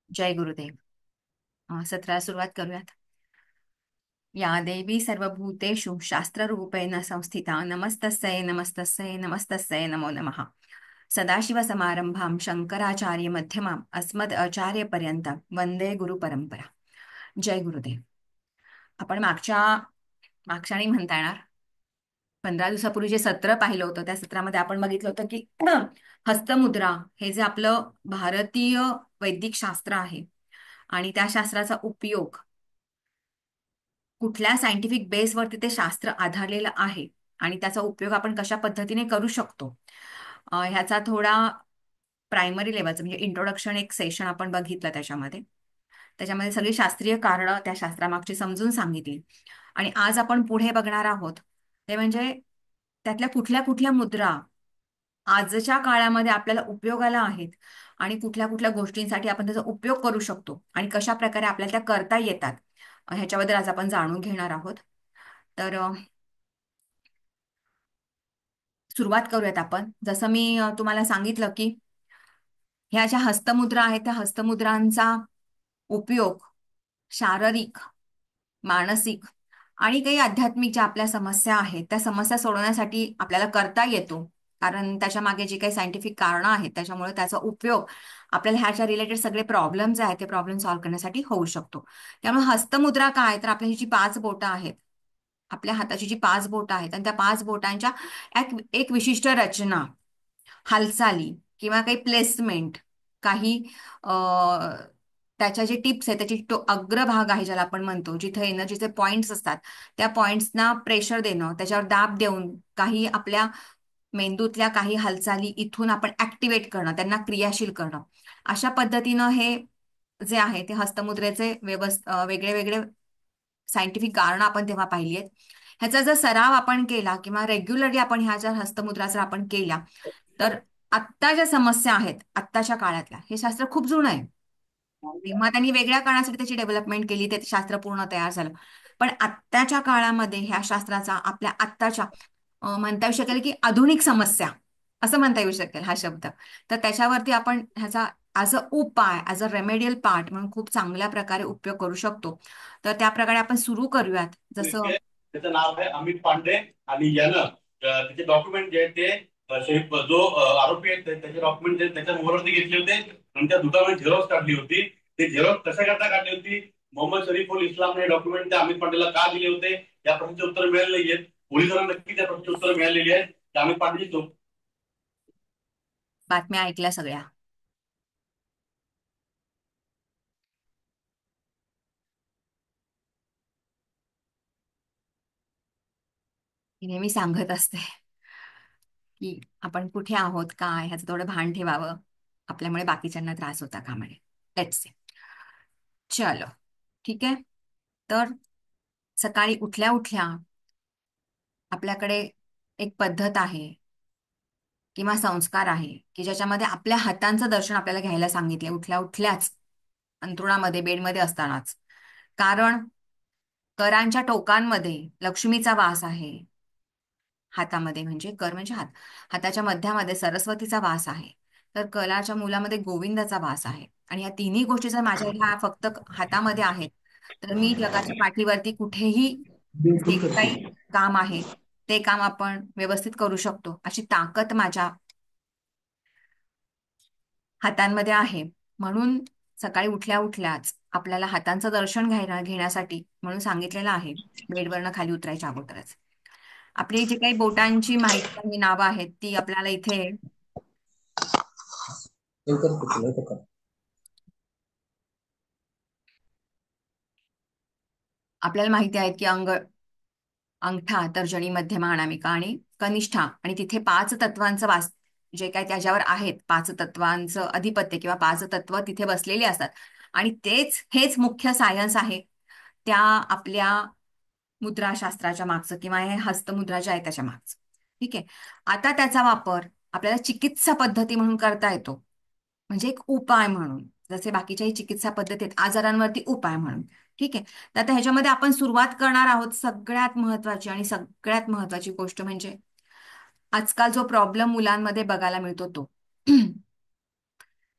जय गुरुदेव. सत्राला सुरुवात करूयात. या देवी सर्वभूतेषु शास्त्ररूपेण संस्थिता नमस्तस्यै नमस्तस्यै नमस्तस्यै नमो नमः. सदाशिवसमारंभां शंकराचार्य मध्यमाम् अस्मदाचार्यपर्यंत वंदे गुरुपरंपरा. जय गुरुदेव. आपण मागच्या नाही म्हणता येणार, 15 दिवसापूर्वी जे सत्र पाहिलं होतं त्या सत्रामध्ये आपण बघितलं होतं की हस्तमुद्रा हे जे आपलं भारतीय वैदिक शास्त्र आहे आणि त्या शास्त्राचा उपयोग कुठल्या सायंटिफिक बेसवरती ते शास्त्र आधारलेलं आहे आणि त्याचा उपयोग आपण कशा पद्धतीने करू शकतो, ह्याचा थोडा प्रायमरी लेवलचा म्हणजे इंट्रोडक्शन एक सेशन आपण बघितलं. त्याच्यामध्ये सगळी शास्त्रीय कारणं त्या शास्त्रामागची समजून सांगितली. आणि आज आपण पुढे बघणार आहोत ते म्हणजे त्यातल्या कुठल्या कुठल्या मुद्रा आजच्या काळामध्ये आपल्याला उपयोगाला आहेत आणि कुठल्या कुठल्या गोष्टींसाठी आपण त्याचा उपयोग करू शकतो आणि कशा प्रकारे आपल्याला त्या करता येतात, ह्याच्याबद्दल आज आपण जाणून घेणार आहोत. तर सुरुवात करूयात आपण. जसं मी तुम्हाला सांगितलं की ह्या ज्या हस्तमुद्रा आहेत त्या हस्तमुद्रांचा उपयोग शारीरिक, मानसिक आणि काही आध्यात्मिक ज्या आपल्या समस्या आहेत त्या समस्या सोडवण्यासाठी आपल्याला करता येतो. कारण त्याच्या मागे जे काही सायंटिफिक कारणं आहेत त्याच्यामुळे त्याचा उपयोग आपल्याला ह्याच्या रिलेटेड सगळे प्रॉब्लेम्स जे आहेत ते प्रॉब्लेम सॉल्व्ह करण्यासाठी होऊ शकतो. त्यामुळे हस्तमुद्रा काय तर आपल्या ही जी 5 बोटं आहेत, आपल्या हाताची जी 5 बोटं आहेत आणि त्या 5 बोटांच्या एक विशिष्ट रचना, हालचाली किंवा काही प्लेसमेंट, काही त्याच्या जे टिप्स आहेत त्याची अग्रभाग आहे ज्याला आपण म्हणतो, जिथे एनर्जीचे पॉइंट्स असतात त्या पॉइंट्सना प्रेशर देणं, त्याच्यावर दाब देऊन काही आपल्या मेंदूतल्या काही हालचाली इथून आपण ऍक्टिव्हेट करणं, त्यांना क्रियाशील करणं, अशा पद्धतीनं हे जे आहे ते हस्तमुद्रेचे वेगळे वेगळे सायंटिफिक कारण आपण तेव्हा पाहिली आहेत. ह्याचा जर सराव आपण केला किंवा रेग्युलरली आपण ह्या ज्या हस्तमुद्रा जर आपण केल्या तर आत्ता ज्या समस्या आहेत आत्ताच्या काळातल्या, हे शास्त्र खूप जुनं आहे. तेव्हा त्यांनी वेगळ्या कारणासाठी त्याची डेव्हलपमेंट केली, ते शास्त्र पूर्ण तयार झालं. पण आत्ताच्या काळामध्ये ह्या शास्त्राचा आपल्या आत्ताच्या म्हणता येऊ शकेल की आधुनिक समस्या असं म्हणता येऊ शकेल हा शब्द, तर त्याच्यावरती आपण ह्याचा ॲज अ उपाय, ॲज अ रेमेडियल पार्ट म्हणून खूप चांगल्या प्रकारे उपयोग करू शकतो. तर त्या प्रकारे आपण सुरू करूयात. जसं त्याचं नाव आहे अमित पांडे आणि यानं त्याचे डॉक्युमेंट जे आहेत ते जो आरोपी आहेत त्याचे डॉक्युमेंट त्याच्या मोबाईलवरती घेतले होते आणि त्या दुकानात झेरॉक्स काढली होती. ते झेरॉक्स कशा करता काढली होती, मोहम्मद शरीफुल इस्लामने डॉक्युमेंट त्या अमित पांडेला का दिले होते या प्रश्नाचे उत्तर मिळाले नाहीयेत. पोलिसांना नक्की त्या प्रश्नाची उत्तर मिळालेली आहेत. त्या अमित पांडेची बातम्या ऐकल्या सगळ्या. मी नेहमी सांगत असते की आपण कुठे आहोत, काय, ह्याचं थोडं भान ठेवावं. आपल्यामुळे बाकीच्यांना त्रास होता कामा नये. Let's say. चलो, ठीक आहे. तर सकाळी उठल्या उठल्या आपल्याकडे एक पद्धत आहे किंवा संस्कार आहे की ज्याच्यामध्ये आपल्या हातांचं दर्शन आपल्याला घ्यायला सांगितले उठल्या उठल्याच, अंथरुणामध्ये, बेडमध्ये असतानाच. कारण करांच्या टोकांमध्ये लक्ष्मीचा वास आहे. हातामध्ये म्हणजे कर म्हणजे हात, हाताच्या मध्यामध्ये सरस्वतीचा वास आहे. तर कलाच्या मुलामध्ये गोविंदाचा वास आहे. आणि या तिन्ही गोष्टी जर माझ्या ह्या फक्त हातामध्ये आहेत तर मी जगाच्या पाठीवरती कुठेही जे बिलकुल करते. काही काम आहे ते काम आपण व्यवस्थित करू शकतो, अशी ताकद माझ्या हातांमध्ये आहे. म्हणून सकाळी उठल्या उठल्याच आपल्याला हातांचं दर्शन घेण्यासाठी म्हणून सांगितलेलं आहे, बेडवरनं खाली उतरायच्या अगोदरच. आपली जी काही बोटांची माहिती आणि नावं आहेत ती आपल्याला इथे लवकर करते, लवकर कर. आपल्याला माहिती आहेत की अंगठा, तर्जनी, मध्यमा, अनामिका आणि कनिष्ठा, आणि तिथे 5 तत्वांचं जे काय त्याच्यावर आहेत, 5 तत्वांचं अधिपत्य किंवा 5 तत्व तिथे बसलेली असतात. आणि हेच मुख्य सायन्स आहे त्या आपल्या मुद्राशास्त्राच्या मागचं किंवा हे हस्तमुद्रा ज्या आहेत त्याच्या मागचं. ठीक आहे. आता त्याचा वापर आपल्याला चिकित्सा पद्धती म्हणून करता येतो, म्हणजे एक उपाय म्हणून. जसे बाकीच्याही चिकित्सा पद्धती आहेत आजारांवरती उपाय म्हणून. ठीक आहे. तर आता ह्याच्यामध्ये आपण सुरुवात करणार आहोत. सगळ्यात महत्वाची आणि सगळ्यात महत्वाची गोष्ट म्हणजे आजकाल जो प्रॉब्लेम मुलांमध्ये बघायला मिळतो तो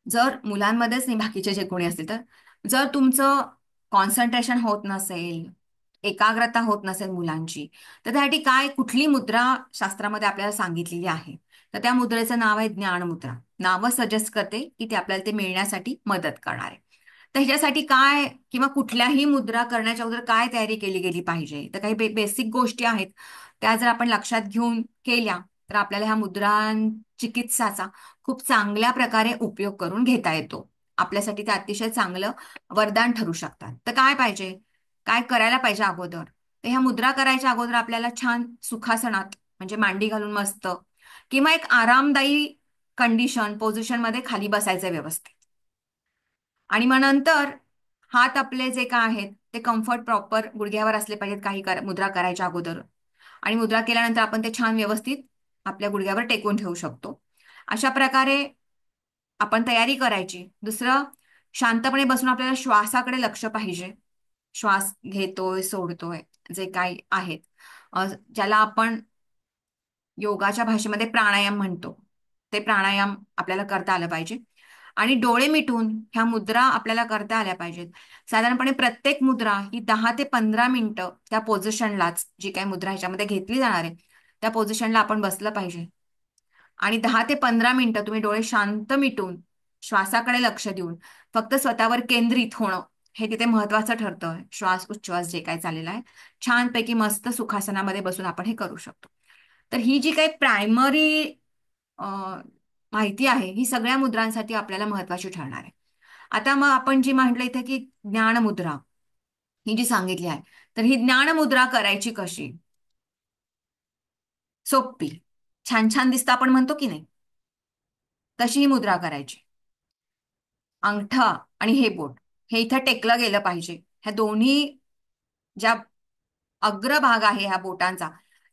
जर मुलांमध्येच नाही, बाकीचे जे कोणी असतील तर, जर तुमचं कॉन्सन्ट्रेशन होत नसेल, एकाग्रता होत नसेल मुलांची, तर त्यासाठी काय, कुठली मुद्रा शास्त्रामध्ये आपल्याला सांगितलेली आहे, तर त्या मुद्रेचं नाव आहे ज्ञानमुद्रा. नावं सजेस्ट करते की ते आपल्याला ते मिळण्यासाठी मदत करणार आहे. तर ह्याच्यासाठी काय, किंवा कुठल्याही मुद्रा करण्याच्या अगोदर काय तयारी केली गेली पाहिजे, तर काही बेसिक गोष्टी आहेत. त्या जर आपण लक्षात घेऊन केल्या, तर आपल्याला ह्या मुद्रा चिकित्साचा खूप चांगल्या प्रकारे उपयोग करून घेता येतो. आपल्यासाठी ते अतिशय चांगलं वरदान ठरू शकतात. तर काय पाहिजे, काय करायला पाहिजे अगोदर, तर ह्या मुद्रा करायच्या अगोदर आपल्याला छान सुखासनात, म्हणजे मांडी घालून मस्त, किंवा एक आरामदायी कंडिशन पोझिशन मध्ये खाली बसायचं व्यवस्थित. आणि मग नंतर हात आपले जे काय आहेत ते कम्फर्ट प्रॉपर गुडघ्यावर असले पाहिजेत काही मुद्रा करायच्या अगोदर. आणि मुद्रा केल्यानंतर आपण ते छान व्यवस्थित आपल्या गुडघ्यावर टेकून ठेवू शकतो. अशा प्रकारे आपण तयारी करायची. दुसरं, शांतपणे बसून आपल्याला श्वासाकडे लक्ष पाहिजे. श्वास घेतोय सोडतोय जे काही आहेत, ज्याला आपण योगाच्या भाषेमध्ये प्राणायाम म्हणतो, ते प्राणायाम आपल्याला करता आलं पाहिजे. आणि डोळे मिटून ह्या मुद्रा आपल्याला करता आल्या पाहिजेत. साधारणपणे प्रत्येक मुद्रा ही 10 ते 15 मिनिटं त्या पोझिशनलाच, जी काही मुद्रा ह्याच्यामध्ये घेतली जाणार आहे त्या पोझिशनला आपण बसलं पाहिजे. आणि 10 ते 15 मिनिटं तुम्ही डोळे शांत मिटून श्वासाकडे लक्ष देऊन फक्त स्वतःवर केंद्रित होणं, हे तिथे महत्वाचं ठरतं. श्वास उच्छ्वास जे काय चाललेला आहे, छानपैकी मस्त सुखासनामध्ये बसून आपण हे करू शकतो. तर ही जी काही प्रायमरी माहिती आहे, ही सगळ्या मुद्रांसाठी आपल्याला महत्वाची ठरणार आहे. आता मग आपण जी म्हटलं इथे की ज्ञानमुद्रा ही जी सांगितली आहे, तर ही ज्ञानमुद्रा करायची कशी? सोपी, छान छान दिसतं आपण म्हणतो की नाही, तशी ही मुद्रा करायची. अंगठा आणि हे बोट हे इथं टेकलं गेलं पाहिजे. ह्या दोन्ही ज्या अग्रभाग आहे ह्या बोटांचा,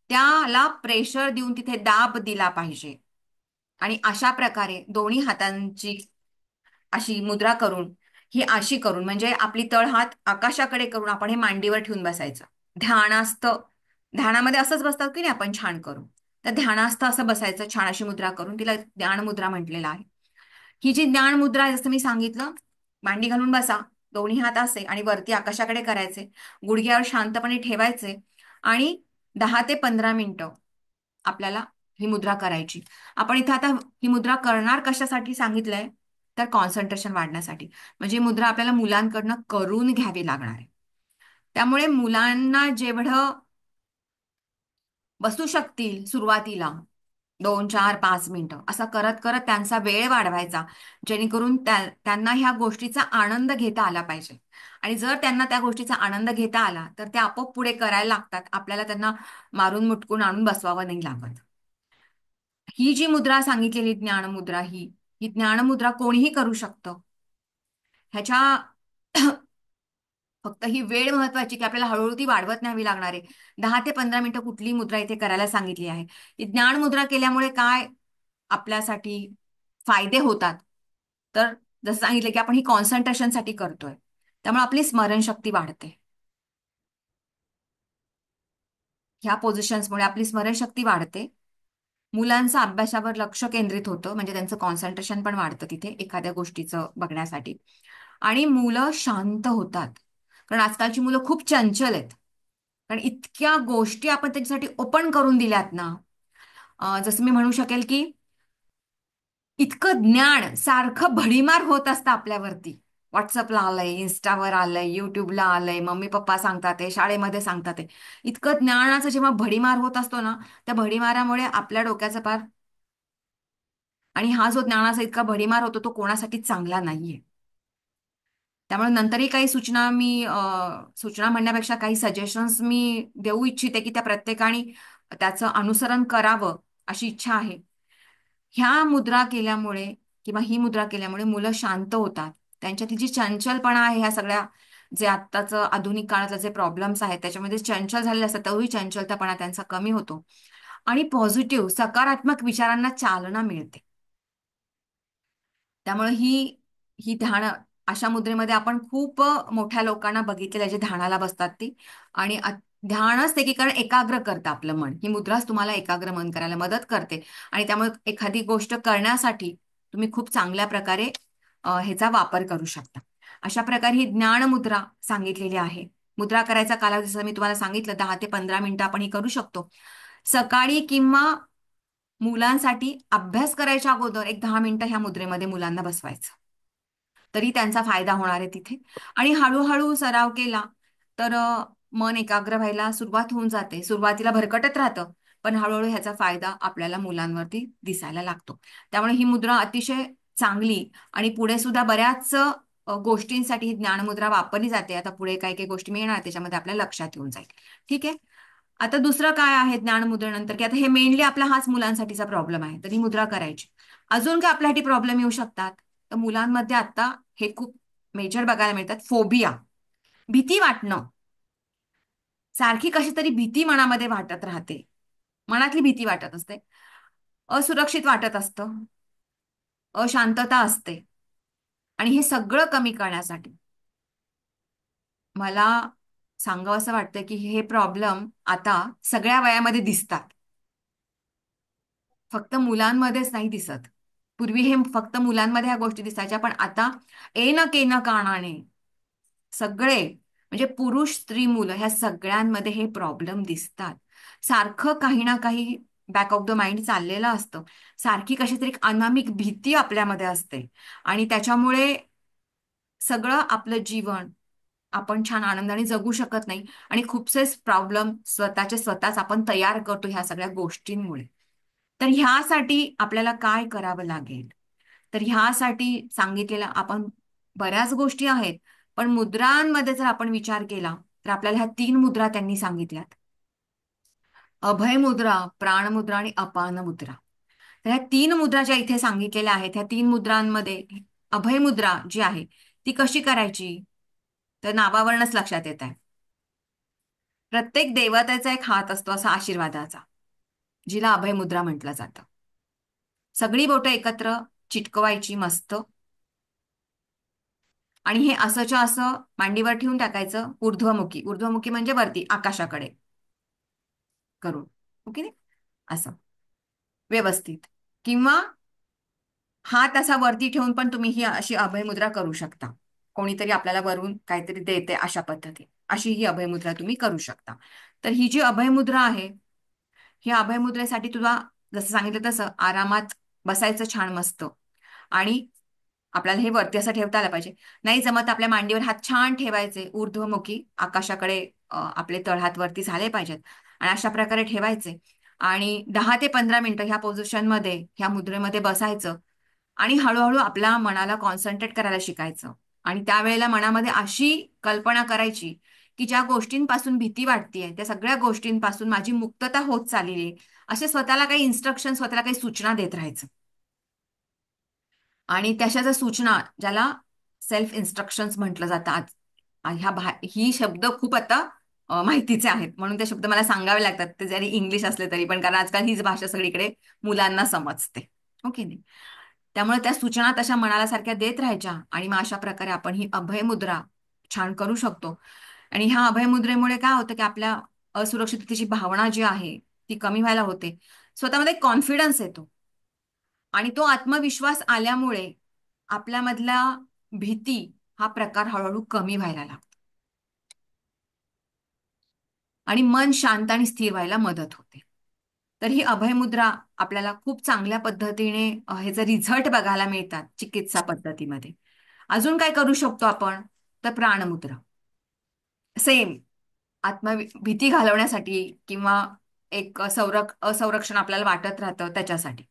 त्याला प्रेशर देऊन तिथे दाब दिला पाहिजे. आणि अशा प्रकारे दोन्ही हातांची अशी मुद्रा करून, ही अशी करून, म्हणजे आपली तळ हात आकाशाकडे करून आपण हे मांडीवर ठेवून बसायचं. ध्यानास्त, ध्यानामध्ये असंच बसतात की नाही आपण छान करून, तर ध्यानास्त असं बसायचं छान अशी मुद्रा करून, तिला ध्यान मुद्रा म्हटलेलं आहे. ही जी ज्ञान मुद्रा आहे, जसं मी सांगितलं, मांडी घालून बसा, दोन्ही हात असे आणि वरती आकाशाकडे करायचे, गुडघ्यावर शांतपणे ठेवायचे, आणि 10 ते 15 मिनिटं आपल्याला ही मुद्रा करायची. आपण इथं आता ही मुद्रा करणार कशासाठी सांगितलंय, तर कॉन्सन्ट्रेशन वाढण्यासाठी. म्हणजे ही मुद्रा आपल्याला मुलांकडनं करून घ्यावी लागणार आहे. त्यामुळे मुलांना जेवढं बसू शकतील सुरुवातीला, 2 4 5 मिनिटं असं करत करत त्यांचा वेळ वाढवायचा, जेणेकरून त्यांना ह्या गोष्टीचा आनंद घेता आला पाहिजे. आणि जर त्यांना त्या गोष्टीचा आनंद घेता आला, तर ते आपोआप पुढे करायला लागतात. आपल्याला त्यांना मारून मुटकून आणून बसवावं नाही लागत. ही जी मुद्रा सांगितलेली ज्ञानमुद्रा, ही ज्ञानमुद्रा कोणीही करू शकतं. ह्याच्या फक्त ही वेळ महत्वाची की आपल्याला हळूहळू ती वाढवत न्यावी लागणार आहे. 10 ते 15 मिनिटं कुठली मुद्रा इथे करायला सांगितली आहे. ही ज्ञान मुद्रा केल्यामुळे काय आपल्यासाठी फायदे होतात, तर जसं सांगितलं की आपण ही कॉन्सन्ट्रेशनसाठी करतोय, त्यामुळे आपली स्मरणशक्ती वाढते. ह्या पोझिशन्समुळे आपली स्मरणशक्ती वाढते. मुलांचं अभ्यासावर लक्ष केंद्रित होतं, म्हणजे त्यांचं कॉन्सन्ट्रेशन पण वाढतं तिथे एखाद्या गोष्टीचं बघण्यासाठी. आणि मुलं शांत होतात, कारण आजकालची मुलं खूप चंचल आहेत. कारण इतक्या गोष्टी आपण त्यांच्यासाठी ओपन करून दिल्यात ना, जसं मी म्हणू शकेल की इतकं ज्ञान सारखं भडीमार होत असतं आपल्यावरती. व्हॉट्सअपला आलंय, इन्स्टावर आलंय, युट्यूबला आलंय, मम्मी पप्पा सांगतात आहे, शाळेमध्ये सांगतात आहे. इतकं ज्ञानाचं जेव्हा भडीमार होत असतो ना, त्या भडीमारामुळे आपल्या डोक्याचा पार, आणि हा जो ज्ञानाचा इतका भडीमार होतो तो कोणासाठीच चांगला नाहीये. त्यामुळे नंतरही काही सूचना मी सूचना म्हणण्यापेक्षा काही सजेशन्स मी देऊ इच्छिते की त्या प्रत्येकाने त्याचं अनुसरण करावं, अशी इच्छा आहे. ह्या मुद्रा केल्यामुळे किंवा ही मुद्रा केल्यामुळे मुलं शांत होतात. त्यांच्यातील जी चंचलपणा आहे, ह्या सगळ्या जे आत्ताचं आधुनिक काळातले जे प्रॉब्लेम्स आहेत त्याच्यामध्ये चंचल झालेले असतात, तोही चंचलतापणा त्यांचा कमी होतो. आणि पॉझिटिव्ह सकारात्मक विचारांना चालना मिळते. त्यामुळे ही ही ध्यान, अशा मुद्रेमध्ये आपण खूप मोठ्या लोकांना बघितलेलं आहे जे ध्यानाला बसतात ती. आणि ध्यानच एकीकडे एकाग्र करतं आपलं मन. ही मुद्राच तुम्हाला एकाग्र मन करायला मदत करते. आणि त्यामुळे एखादी गोष्ट करण्यासाठी तुम्ही खूप चांगल्या प्रकारे ह्याचा वापर करू शकता. अशा प्रकारे ही ज्ञान मुद्रा सांगितलेली आहे. मुद्रा करायचा कालावधी जसं मी तुम्हाला सांगितलं 10 ते 15 मिनिटं आपण ही करू शकतो. सकाळी किंवा मुलांसाठी अभ्यास करायच्या अगोदर एक 10 मिनिटं ह्या मुद्रेमध्ये मुलांना बसवायचं, तरी त्यांचा फायदा होणार आहे तिथे. आणि हळूहळू सराव केला तर मन एकाग्र व्हायला सुरुवात होऊन जाते. सुरुवातीला भरकटत राहतं, पण हळूहळू ह्याचा फायदा आपल्याला मुलांवरती दिसायला लागतो. त्यामुळे ही मुद्रा अतिशय चांगली आणि पुढे सुद्धा बऱ्याच गोष्टींसाठी ही ज्ञानमुद्रा वापरली जाते. आता पुढे काही काही गोष्टी मी येणार त्याच्यामध्ये आपल्या लक्षात येऊन जाईल. ठीक आहे. आता दुसरं काय आहे ज्ञानमुद्रेनंतर, की आता हे मेनली आपला हाच मुलांसाठीचा प्रॉब्लेम आहे, तर ही मुद्रा करायची. अजून काय आपल्यासाठी प्रॉब्लेम येऊ शकतात, तर मुलांमध्ये आता हे खूप मेजर बघायला मिळतात. फोबिया, भीती वाटणं. सारखी कशी तरी भीती मनामध्ये वाटत राहते, मनातली भीती वाटत असते, असुरक्षित वाटत असतं, अशांतता असते. आणि हे सगळं कमी करण्यासाठी मला सांगावं असं वाटतं की हे प्रॉब्लेम आता सगळ्या वयामध्ये दिसतात, फक्त मुलांमध्येच नाही दिसत. पूर्वी हे फक्त मुलांमध्ये ह्या गोष्टी दिसायच्या, पण आता एन केन कानाने सगळे, म्हणजे पुरुष स्त्री मुलं ह्या सगळ्यांमध्ये हे प्रॉब्लेम दिसतात. सारखं काही ना काही बॅक ऑफ द माइंड चाललेलं असतं. सारखी कशी तरी एक अनामिक भीती आपल्यामध्ये असते आणि त्याच्यामुळे सगळं आपलं जीवन आपण छान आनंदाने जगू शकत नाही आणि खूपसे प्रॉब्लेम स्वतःचे स्वतःच आपण तयार करतो ह्या सगळ्या गोष्टींमुळे. तर ह्यासाठी आपल्याला काय करावं लागेल, तर ह्यासाठी सांगितलेलं आपण बऱ्याच गोष्टी आहेत, पण मुद्रांमध्ये जर आपण विचार केला तर आपल्याला ह्या 3 मुद्रा त्यांनी सांगितल्यात: अभय मुद्रा, प्राणमुद्रा आणि अपान मुद्रा. तर ह्या 3 मुद्रा ज्या इथे सांगितलेल्या आहेत, ह्या 3 मुद्रांमध्ये अभय मुद्रा जी आहे ती कशी करायची, तर नावावरूनच लक्षात येत आहे. प्रत्येक देवतेचा एक हात असतो असा आशीर्वादाचा, जिला अभय मुद्रा म्हटलं जातं. सगळी बोटं एकत्र चिटकवायची मस्त, आणि हे असंच्या असं मांडीवर ठेवून टाकायचं ऊर्ध्वमुखी. ऊर्ध्वमुखी म्हणजे वरती आकाशाकडे करून. ओके नाही, असं व्यवस्थित. किंवा हात असा वरती ठेवून पण तुम्ही ही अशी अभयमुद्रा करू शकता. कोणीतरी आपल्याला वरून काहीतरी देते अशा पद्धती, अशी ही अभयमुद्रा तुम्ही करू शकता. तर ही जी अभयमुद्रा आहे, ह्या अभयमुद्रेसाठी तुला जसं सांगितलं तसं आरामात बसायचं छान मस्त, आणि आपल्याला हे वरती असं ठेवता आलं पाहिजे. नाही जमत आपल्या मांडीवर हात छान ठेवायचे ऊर्ध्वमुखी आकाशाकडे, आपले तळहात वरती झाले पाहिजेत आणि अशा प्रकारे ठेवायचे. आणि 10 ते 15 मिनिटं ह्या पोझिशनमध्ये ह्या मुद्रेमध्ये बसायचं आणि हळूहळू आपल्या मनाला कॉन्सन्ट्रेट करायला शिकायचं. आणि त्यावेळेला मनामध्ये अशी कल्पना करायची की ज्या गोष्टींपासून भीती वाटतेय त्या सगळ्या गोष्टींपासून माझी मुक्तता होत चालली आहे, असे स्वतःला काही इन्स्ट्रक्शन, स्वतःला काही सूचना देत राहायचं. आणि त्याच्या सूचना, ज्याला सेल्फ इन्स्ट्रक्शन्स म्हटलं जातं आज, ही शब्द खूप आता माहितीचे आहेत, म्हणून ते शब्द मला सांगावे लागतात, ते जरी इंग्लिश असले तरी पण, कारण आजकाल हीच भाषा सगळीकडे मुलांना समजते. ओके नाही, त्यामुळे त्या सूचना तशा मनाला सारख्या देत राहायच्या आणि मग अशा प्रकारे आपण ही अभयमुद्रा छान करू शकतो. आणि ह्या अभयमुद्रेमुळे काय होतं की आपल्या असुरक्षिततेची भावना जी आहे ती कमी व्हायला होते. स्वतःमध्ये कॉन्फिडन्स येतो आणि तो आत्मविश्वास आल्यामुळे आपल्यामधला भीती हा प्रकार हळूहळू कमी व्हायला लागतो आणि मन शांत आणि स्थिर व्हायला मदत होते. तर ही अभयमुद्रा आपल्याला खूप चांगल्या पद्धतीने ह्याचे रिझल्ट बघायला मिळतात चिकित्सा पद्धतीमध्ये. अजून काय करू शकतो आपण, तर प्राणमुद्रा. सेम भीती घालवण्यासाठी किंवा एक असंरक्षण आपल्याला वाटत राहतं त्याच्यासाठी.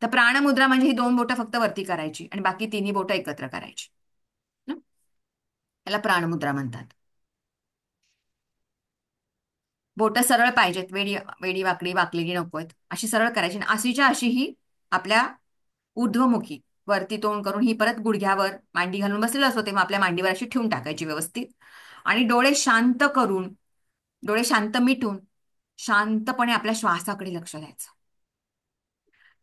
तर प्राणमुद्रा म्हणजे ही 2 बोटं फक्त वरती करायची आणि बाकी 3 बोटं एकत्र करायची ना, याला प्राणमुद्रा म्हणतात. बोटं सरळ पाहिजेत, वेडी वेडी वाकडी वाकलेली नकोत, अशी सरळ करायची. आणि अशीच्या अशी ही आपल्या ऊर्ध्वमुखी वरती तोंड करून ही परत गुडघ्यावर मांडी घालून बसलेलं असतो तेव्हा आपल्या मांडीवर अशी ठेवून टाकायची व्यवस्थित. आणि डोळे शांत करून, डोळे शांत मिटून शांतपणे आपल्या श्वासाकडे लक्ष द्यायचं,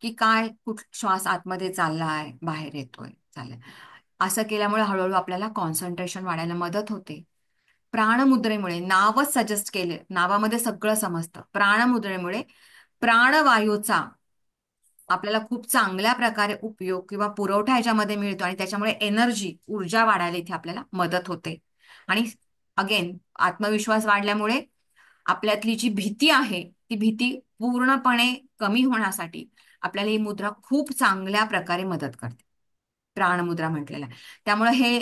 की काय कुठ श्वास आतमध्ये चाललाय बाहेर येतोय चाललाय. असं केल्यामुळे हळूहळू आपल्याला कॉन्सन्ट्रेशन वाढायला मदत होते. प्राणमुद्रेमुळे, नावच सजेस्ट केले, नावामध्ये सगळं समजतं. प्राणमुद्रेमुळे प्राणवायूचा आपल्याला खूप चांगल्या प्रकारे उपयोग किंवा पुरवठा ह्याच्यामध्ये मिळतो आणि त्याच्यामुळे एनर्जी, ऊर्जा वाढायला इथे आपल्याला मदत होते. आणि अगेन आत्मविश्वास वाढल्यामुळे आपल्यातली जी भीती आहे ती भीती पूर्णपणे कमी होण्यासाठी आपल्याला ही मुद्रा खूप चांगल्या प्रकारे मदत करते. प्राणमुद्रा म्हटलेला आहे. त्यामुळे हे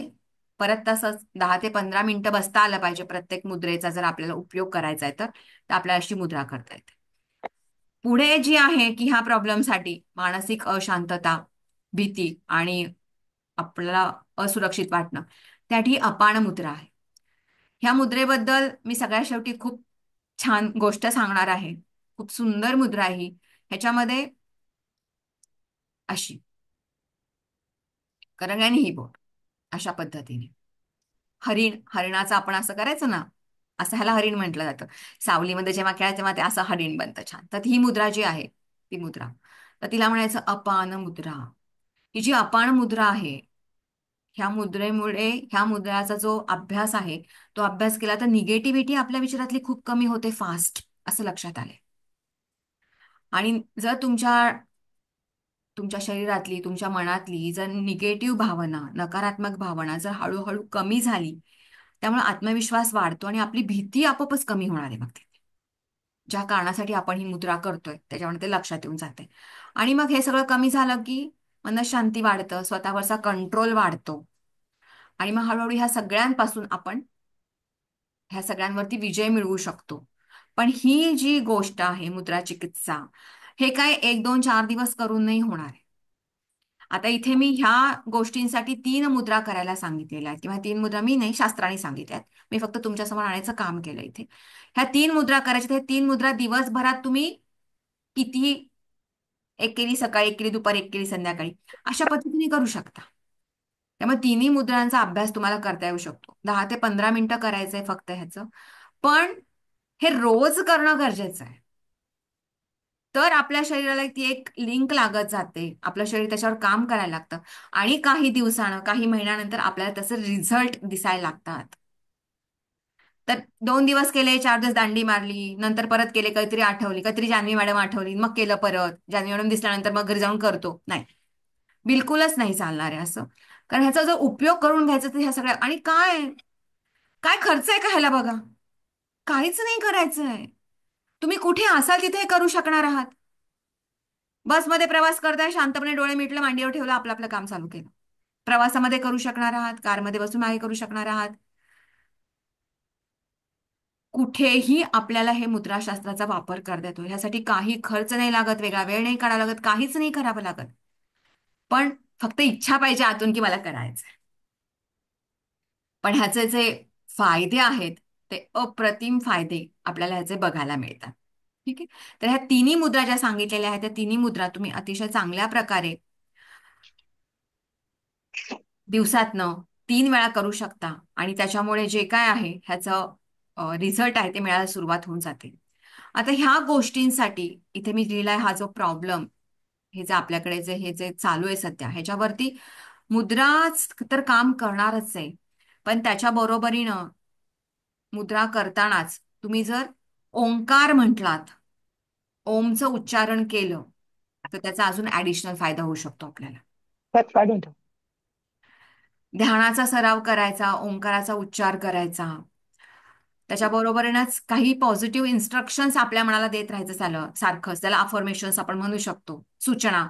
परत तसंच 10 ते 15 मिनिटं बसता आलं पाहिजे प्रत्येक मुद्रेचा जर आपल्याला उपयोग करायचा आहे तर आपल्याला अशी मुद्रा करता येते. पुढे जी आहे की ह्या प्रॉब्लेमसाठी मानसिक अशांतता, भीती आणि आपल्याला असुरक्षित वाटणं, त्यासाठी अपान मुद्रा आहे. ह्या मुद्रेबद्दल मी सगळ्यात शेवटी खूप छान गोष्ट सांगणार आहे. खूप सुंदर मुद्रा आहे ही. ह्याच्यामध्ये अशी करंगळ्याने ही बोट अशा पद्धतीने हरिणाचं आपण असं करायचं ना, असं ह्याला हरिण म्हटलं जातं. सावलीमध्ये जेव्हा खेळायचं तेव्हा ते असं हरिण बनतं छान. तर ही मुद्रा जी आहे ती मुद्रा, तर तिला म्हणायचं अपान मुद्रा. ही जी अपान मुद्रा आहे, ह्या मुद्रेमुळे ह्या मुद्राचा जो अभ्यास आहे तो अभ्यास केला तर निगेटिव्हिटी आपल्या विचारातली खूप कमी होते फास्ट, असं लक्षात आले. आणि जर तुमच्या शरीरातली, तुमच्या मनातली जर निगेटिव्ह भावना, नकारात्मक भावना जर हळूहळू कमी झाली, त्यामुळे आत्मविश्वास वाढतो आणि आपली भीती आपोआपच कमी होणार आहे. मग तिथे ज्या कारणासाठी आपण ही मुद्रा करतोय त्याच्यामुळे ते लक्षात येऊन जाते. आणि मग हे सगळं कमी झालं की मनशांती वाढतं, स्वतःवरचा कंट्रोल वाढतो आणि मग हळूहळू ह्या सगळ्यांपासून आपण ह्या सगळ्यांवरती विजय मिळवू शकतो. पण ही जी गोष्ट आहे मुद्रा चिकित्सा, हे काय 1 2 4 दिवस करून नाही होणार आहे. आता इथे मी ह्या गोष्टींसाठी 3 मुद्रा करायला सांगितलेल्या आहेत किंवा 3 मुद्रा मी नाही, शास्त्राने सांगितल्या आहेत. मी फक्त तुमच्यासमोर आणायचं काम केलं इथे. ह्या 3 मुद्रा करायच्या. हे 3 मुद्रा दिवसभरात तुम्ही कितीही, एक केली सकाळी, एक केली दुपारी, एक केली संध्याकाळी, अशा पद्धतीने करू शकता. त्यामुळे तिन्ही मुद्रांचा अभ्यास तुम्हाला करता येऊ शकतो. 10 ते 15 मिनिटं करायचंय फक्त ह्याचं. पण हे रोज करणं गरजेचं आहे. तर आपल्या शरीराला ती एक लिंक लागत जाते, आपलं शरीर त्याच्यावर काम करायला लागतं आणि काही दिवसानं, काही महिन्यानंतर आपल्याला त्याचे रिझल्ट दिसायला लागतात. तर 2 दिवस केले, 4 दिवस दांडी मारली, नंतर परत केले, काहीतरी आठवली, काहीतरी जान्हवी मॅडम आठवली, मग केलं परत, जान्हवी मॅडम दिसल्यानंतर मग घरी जाऊन करतो, नाही, बिलकुलच नाही चालणार आहे असं. कारण ह्याचा जर उपयोग करून घ्यायचा तर ह्या सगळ्या, आणि काय काय खर्च आहे का ह्याला बघा, काहीच नाही करायचंय. तुम्ही कुठे असाल तिथे हे करू शकणार आहात. बसमध्ये प्रवास करताय, शांतपणे डोळे मिटलं, मांडीवर ठेवलं, आपलं आपलं काम चालू केलं. प्रवासामध्ये करू शकणार आहात, कारमध्ये बसून मागे करू शकणार आहात. कुठेही आपल्याला हे मुद्राशास्त्राचा वापर करता येतो. ह्यासाठी काही खर्च नाही लागत, वेगळा वेळ नाही काढावा लागत, काहीच नाही करावं लागत. पण फक्त इच्छा पाहिजे आतून की मला करायचं. पण ह्याचे जे फायदे आहेत ते अप्रतिम फायदे आपल्याला ह्याचे बघायला मिळतात. ठीक आहे. तर ह्या तिन्ही मुद्रा ज्या सांगितलेल्या आहेत त्या तिन्ही मुद्रा तुम्ही अतिशय चांगल्या प्रकारे दिवसातनं 3 वेळा करू शकता आणि त्याच्यामुळे जे काय आहे ह्याचं रिझल्ट आहे ते मिळायला सुरुवात होऊन जाते. आता ह्या गोष्टींसाठी इथे मी लिहिलाय हा जो प्रॉब्लेम, हे जे आपल्याकडे हे जे चालू आहे सध्या, ह्याच्यावरती मुद्राच तर काम करणारच आहे. पण त्याच्या बरोबरीनं मुद्रा करतानाच तुम्ही जर ओंकार म्हटलात, ओमचं उच्चारण केलं, तर त्याचा अजून ऍडिशनल फायदा होऊ शकतो आपल्याला. त्यात काढून ठेव. ध्यानाचा सराव करायचा, ओंकाराचा उच्चार करायचा, त्याच्याबरोबरच काही पॉझिटिव्ह इन्स्ट्रक्शन्स आपल्या मनाला देत राहायचं झालं सारखंच, त्याला अफर्मेशन्स आपण म्हणू शकतो, सूचना,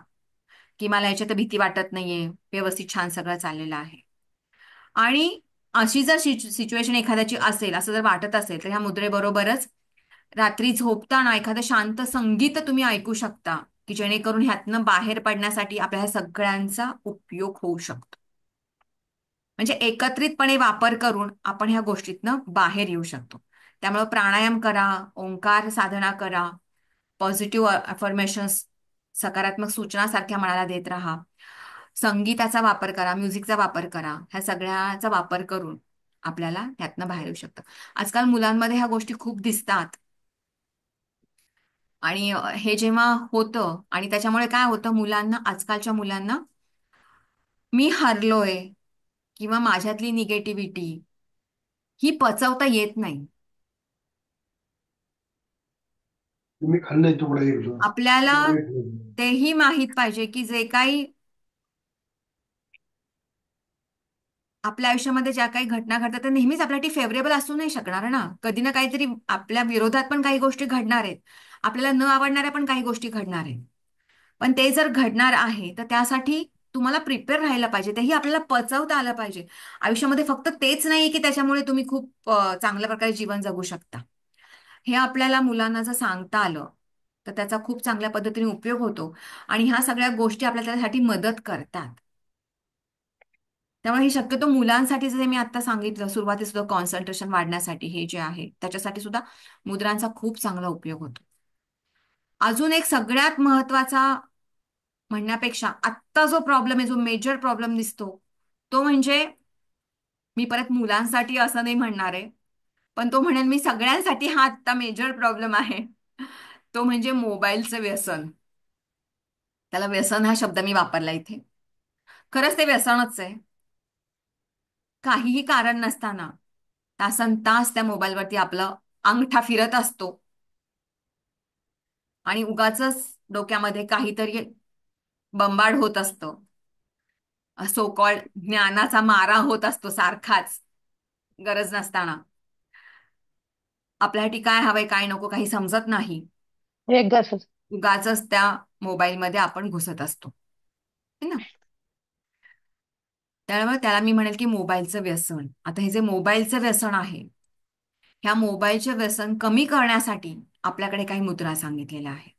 की मला याच्यात भीती वाटत नाहीये, व्यवस्थित छान सगळं चाललेलं आहे. आणि अशी जर सिच्युएशन एखाद्याची असेल, असं जर वाटत असेल, तर ह्या मुद्रेबरोबरच रात्री झोपताना एखादं शांत संगीत तुम्ही ऐकू शकता, की जेणेकरून ह्यातनं बाहेर पडण्यासाठी आपल्या ह्या सगळ्यांचा उपयोग होऊ शकतो. म्हणजे एकत्रितपणे वापर करून आपण ह्या गोष्टीतनं बाहेर येऊ शकतो. त्यामुळे प्राणायाम करा, ओंकार साधना करा, पॉझिटिव्ह अफर्मेशन्स, सकारात्मक सूचना सारख्या मनाला देत राहा, संगीताचा वापर करा, म्युझिकचा वापर करा, ह्या सगळ्याचा वापर करून आपल्याला ह्यातनं बाहेर येऊ शकतं. आजकाल मुलांमध्ये ह्या गोष्टी खूप दिसतात. आणि हे जेव्हा होतं आणि त्याच्यामुळे काय होतं, मुलांना, आजकालच्या मुलांना मी हरलोय किंवा माझ्यातली निगेटिव्हिटी ही पचवता येत नाही. तुम्ही खाल्लंय तुकडा एक दिवस, आपल्याला ते नाही खाल्लं. तेही माहित पाहिजे की जे काही आपल्या आयुष्यामध्ये ज्या काही घटना घडतात त्या नेहमीच आपल्यासाठी फेवरेबल असू नाही शकणार ना. कधी ना काहीतरी आपल्या विरोधात पण काही गोष्टी घडणार आहेत, आपल्याला न आवडणाऱ्या पण काही गोष्टी घडणार आहेत. पण ते जर घडणार आहे तर त्यासाठी तुम्हाला प्रिपेअर राहायला पाहिजे, तेही आपल्याला पचवता आलं पाहिजे. आयुष्यामध्ये फक्त तेच नाही की त्याच्यामुळे तुम्ही खूप चांगल्या प्रकारे जीवन जगू शकता. हे आपल्याला मुलांना जर सांगता आलं तर त्याचा खूप चांगल्या पद्धतीने उपयोग होतो. आणि ह्या सगळ्या गोष्टी आपल्याला त्यासाठी मदत करतात. त्यामुळे हे शक्यतो मुलांसाठी जे मी आता सांगितलं सुरुवातीला सुद्धा कॉन्सन्ट्रेशन वाढण्यासाठी हे जे आहे त्याच्यासाठी सुद्धा मुद्रांचा खूप चांगला उपयोग होतो. अजून एक सगळ्यात महत्वाचा म्हणण्यापेक्षा आत्ता जो प्रॉब्लेम आहे, जो मेजर प्रॉब्लेम दिसतो, तो म्हणजे, मी परत मुलांसाठी असं नाही म्हणणार आहे, पण तो म्हणेन मी सगळ्यांसाठी हा आत्ता मेजर प्रॉब्लेम आहे. तो म्हणजे मोबाईलचं व्यसन. त्याला व्यसन हा शब्द मी वापरला इथे. खरंच ते व्यसनच आहे. काहीही कारण नसताना तासन तास त्या मोबाईलवरती आपलं अंगठा फिरत असतो आणि उगाचच डोक्यामध्ये काहीतरी बंबाड होत असतं. सो कॉल्ड ज्ञानाचा मारा होत असतो सारखाच, गरज नसताना. आपल्यासाठी काय हवंय काय नको काही समजत नाही. एक घासच. उगाचच त्या मोबाईलमध्ये आपण घुसत असतो, है ना. त्यामुळे त्याला मी म्हणेल की मोबाईलचं व्यसन. आता हे जे मोबाईलचं व्यसन आहे, ह्या मोबाईलचे व्यसन कमी करण्यासाठी आपल्याकडे काही मुद्रा सांगितलेल्या आहेत.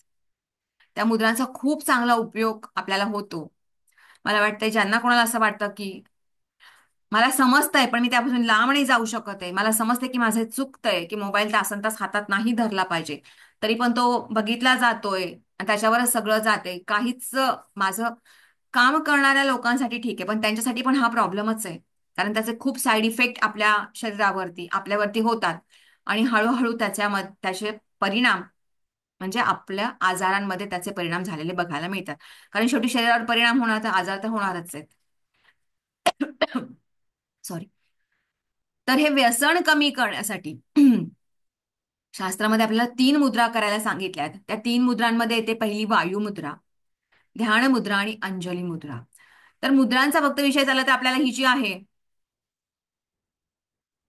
त्या मुद्रांचा खूप चांगला उपयोग आपल्याला होतो. मला वाटतंय ज्यांना कोणाला असं वाटतं की मला समजतंय पण मी त्यापासून लांब नाही जाऊ शकत आहे, मला समजतंय की माझं हे चुकतंय, की मोबाईल तासनतास हातात नाही धरला पाहिजे, तरी पण तो बघितला जातोय आणि त्याच्यावरच सगळं जाते, काहीच माझं काम करणाऱ्या लोकांसाठी ठीक आहे पण त्यांच्यासाठी पण हा प्रॉब्लेमच आहे. कारण त्याचे खूप साईड इफेक्ट आपल्या शरीरावरती आपल्यावरती होतात. आणि हळूहळू त्याचे परिणाम म्हणजे आपल्या आजारांमध्ये त्याचे परिणाम झालेले बघायला मिळतात. कारण शेवटी शरीरावर परिणाम होणार तर आजार तर होणारच आहेत. सॉरी. तर हे व्यसन कमी करण्यासाठी शास्त्रामध्ये आपल्याला 3 मुद्रा करायला सांगितल्यात. त्या 3 मुद्रांमध्ये येते पहिली वायू मुद्रा, ध्यान मुद्रा आणि अंजली मुद्रा. तर मुद्रांचा फक्त विषय झाला तर आपल्याला ही जी आहे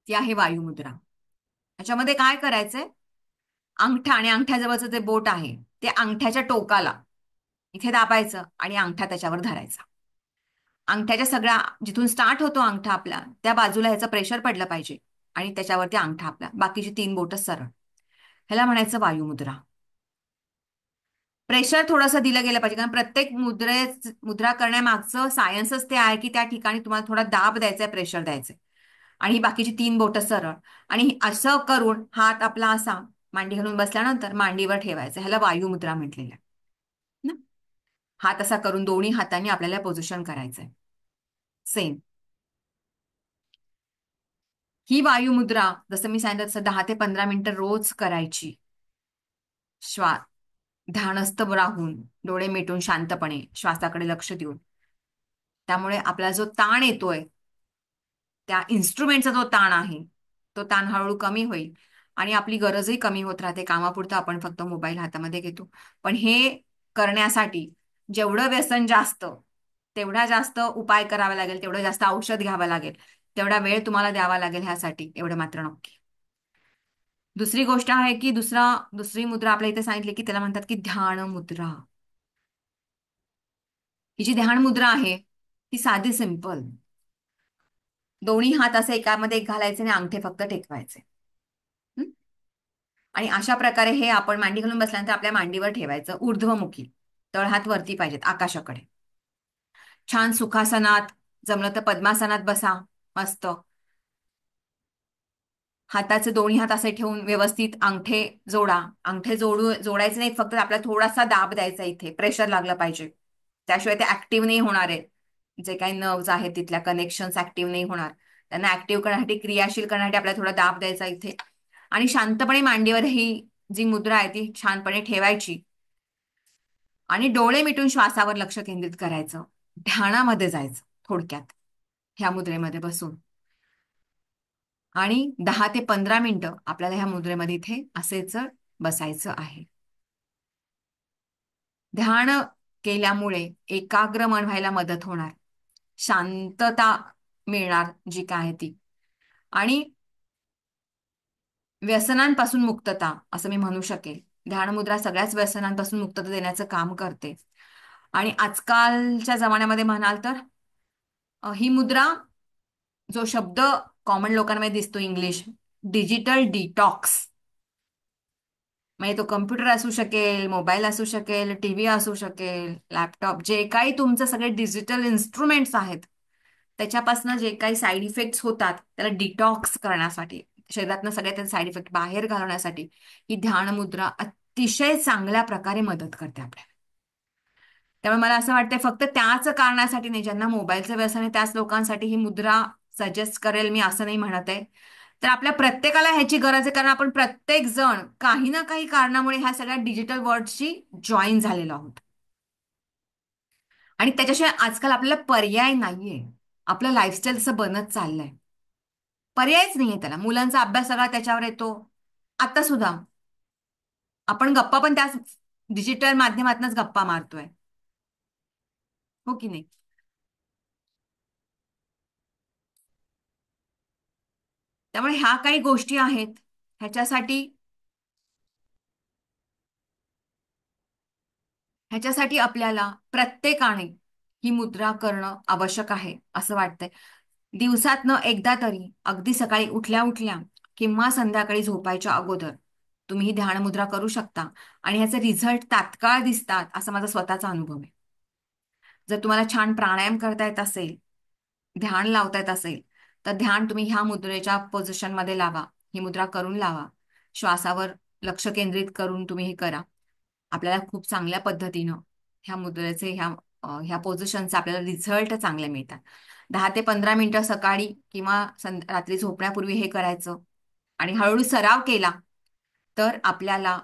ती आहे वायू मुद्रा. त्याच्यामध्ये काय करायचंय, अंगठा आणि अंगठ्याजवळचं जे बोट आहे ते अंगठ्याच्या टोकाला इथे दाबायचं आणि अंगठा त्याच्यावर धरायचा. अंगठ्याच्या सगळ्या जिथून स्टार्ट होतो अंगठा आपला त्या बाजूला ह्याचं प्रेशर पडलं पाहिजे आणि त्याच्यावरती अंगठा आपला, बाकीची 3 बोट सरळ. ह्याला म्हणायचं वायुमुद्रा. प्रेशर थोडंसं दिलं गेलं पाहिजे कारण प्रत्येक मुद्रा करण्यामागचं सायन्सच ते आहे की त्या ठिकाणी तुम्हाला थोडा दाब द्यायचा आहे, प्रेशर द्यायचंय. आणि ही बाकीची 3 बोट सरळ. आणि असं करून हात आपला असा मांडी घालून बसल्यानंतर मांडीवर ठेवायचं, ह्याला वायुमुद्रा म्हटलेलं आहे ना. हात असा करून दोन्ही हातांनी आपल्याला पोझिशन करायचंय सेम. ही वायुमुद्रा जसं मी सांगितलं तसं 10 ते 15 मिनिटं रोज करायची. श्वास ध्यानस्थ राहून डोळे मिटून शांतपणे श्वासाकडे लक्ष देऊन. त्यामुळे आपला जो ताण येतोय, त्या इन्स्ट्रुमेंटचा जो ताण आहे तो ताण हळूहळू कमी होईल आणि आपली गरजही कमी होत राहते. कामापुरतं आपण फक्त मोबाईल हातामध्ये घेतो. पण हे करण्यासाठी जेवढं व्यसन जास्त तेवढा जास्त उपाय करावा लागेल, तेवढं जास्त औषध घ्यावं लागेल, तेवढा वेळ तुम्हाला द्यावा लागेल ह्यासाठी, एवढं मात्र नक्की. दुसरी गोष्ट आहे की दुसरी मुद्रा आपल्या इथे सांगितली की त्याला म्हणतात की ध्यान मुद्रा. ही जी ध्यान मुद्रा आहे ती साधी सिंपल. दोन्ही हात असे एकामध्ये एक घालायचे आणि अंगठे फक्त टेकवायचे. हं? आणि अशा प्रकारे हे आपण मांडी घालून बसल्यानंतर आपल्या मांडीवर ठेवायचं ऊर्ध्वमुखी. तळहात वरती पाहिजेत आकाशाकडे. छान सुखासनात, जमलं तर पद्मासनात बसा मस्त. हाताचे दोन्ही हात असे ठेवून व्यवस्थित अंगठे जोडा. अंगठे जोडायचे नाही, फक्त आपल्याला थोडासा दाब द्यायचा, इथे प्रेशर लागलं पाहिजे. त्याशिवाय ते ऍक्टिव्ह नाही होणार आहे. जे काही नर्व्स आहेत तिथल्या कनेक्शन्स ऍक्टिव्ह नाही होणार. त्यांना ऍक्टिव्ह करण्यासाठी, क्रियाशील करण्यासाठी आपल्याला थोडा दाब द्यायचा इथे. आणि शांतपणे मांडीवर ही जी मुद्रा आहे ती छानपणे ठेवायची आणि डोळे मिटून श्वासावर लक्ष केंद्रित करायचं. ध्यानामध्ये जायचं थोडक्यात ह्या मुद्रेमध्ये बसून. आणि 10 ते 15 मिनिटं आपल्याला ह्या मुद्रेमध्ये इथे असेच बसायचं आहे. ध्यान केल्यामुळे एकाग्र मन व्हायला मदत होणार, शांतता मिळणार जी काय आहे ती, आणि व्यसनांपासून मुक्तता असं मी म्हणू शकेल. ध्यानमुद्रा सगळ्याच व्यसनांपासून मुक्तता देण्याचं काम करते. आणि आजकालच्या जमान्यामध्ये म्हणाल तर ही मुद्रा, जो शब्द कॉमन लोकांमध्ये दिसतो इंग्लिश, डिजिटल डिटॉक्स, म्हणजे तो कम्प्युटर असू शकेल, मोबाईल असू शकेल, टीव्ही असू शकेल, लॅपटॉप, जे काही तुमचे सगळे डिजिटल इन्स्ट्रुमेंट्स आहेत त्याच्यापासून जे काही साईड इफेक्ट्स होतात त्याला डिटॉक्स करण्यासाठी, शरीरातनं सगळ्या त्या साईड इफेक्ट बाहेर घालवण्यासाठी ही ध्यान मुद्रा अतिशय चांगल्या प्रकारे मदत करते आपल्याला. त्यामुळे मला असं वाटतं फक्त त्याच कारणासाठी नाही, ज्यांना मोबाईलचं व्यसन आहे त्याच लोकांसाठी ही मुद्रा सजेस्ट करेल मी असं नाही म्हणत आहे. तर आपल्या प्रत्येकाला ह्याची गरज आहे, कारण आपण प्रत्येक जण काही ना काही कारणामुळे ह्या सगळ्या डिजिटल वर्ल्डशी जॉईन झालेलो आहोत. आणि त्याच्याशिवाय आजकाल आपल्याला पर्याय नाहीये. आपलं लाईफस्टाईल तसं बनत चाललंय, पर्यायच नाहीये त्याला. मुलांचा अभ्यास सगळा त्याच्यावर येतो. आता सुद्धा आपण गप्पा पण त्याच डिजिटल माध्यमातूनच गप्पा मारतोय, हो की नाही? त्यामुळे ह्या काही गोष्टी आहेत, ह्याच्यासाठी ह्याच्यासाठी आपल्याला प्रत्येकाने ही मुद्रा करणं आवश्यक आहे असं वाटतंय. दिवसातनं एकदा तरी, अगदी सकाळी उठल्या उठल्या किंवा संध्याकाळी झोपायच्या अगोदर तुम्ही ही ध्यान मुद्रा करू शकता, आणि ह्याचे रिझल्ट तात्काळ दिसतात असा माझा स्वतःचा अनुभव आहे. जर तुम्हाला छान प्राणायाम करता येत असेल, ध्यान लावता येत असेल, तर ध्यान तुम्ही ह्या मुद्रेच्या पोझिशनमध्ये लावा, ही मुद्रा करून लावा. श्वासावर लक्ष केंद्रित करून तुम्ही हे करा. आपल्याला खूप चांगल्या पद्धतीनं ह्या मुद्रेचे, ह्या पोझिशनचे आपल्याला रिझल्ट चांगले मिळतात. 10 ते 15 मिनिटं सकाळी किंवा रात्री झोपण्यापूर्वी हे करायचं, आणि हळूहळू सराव केला तर आपल्याला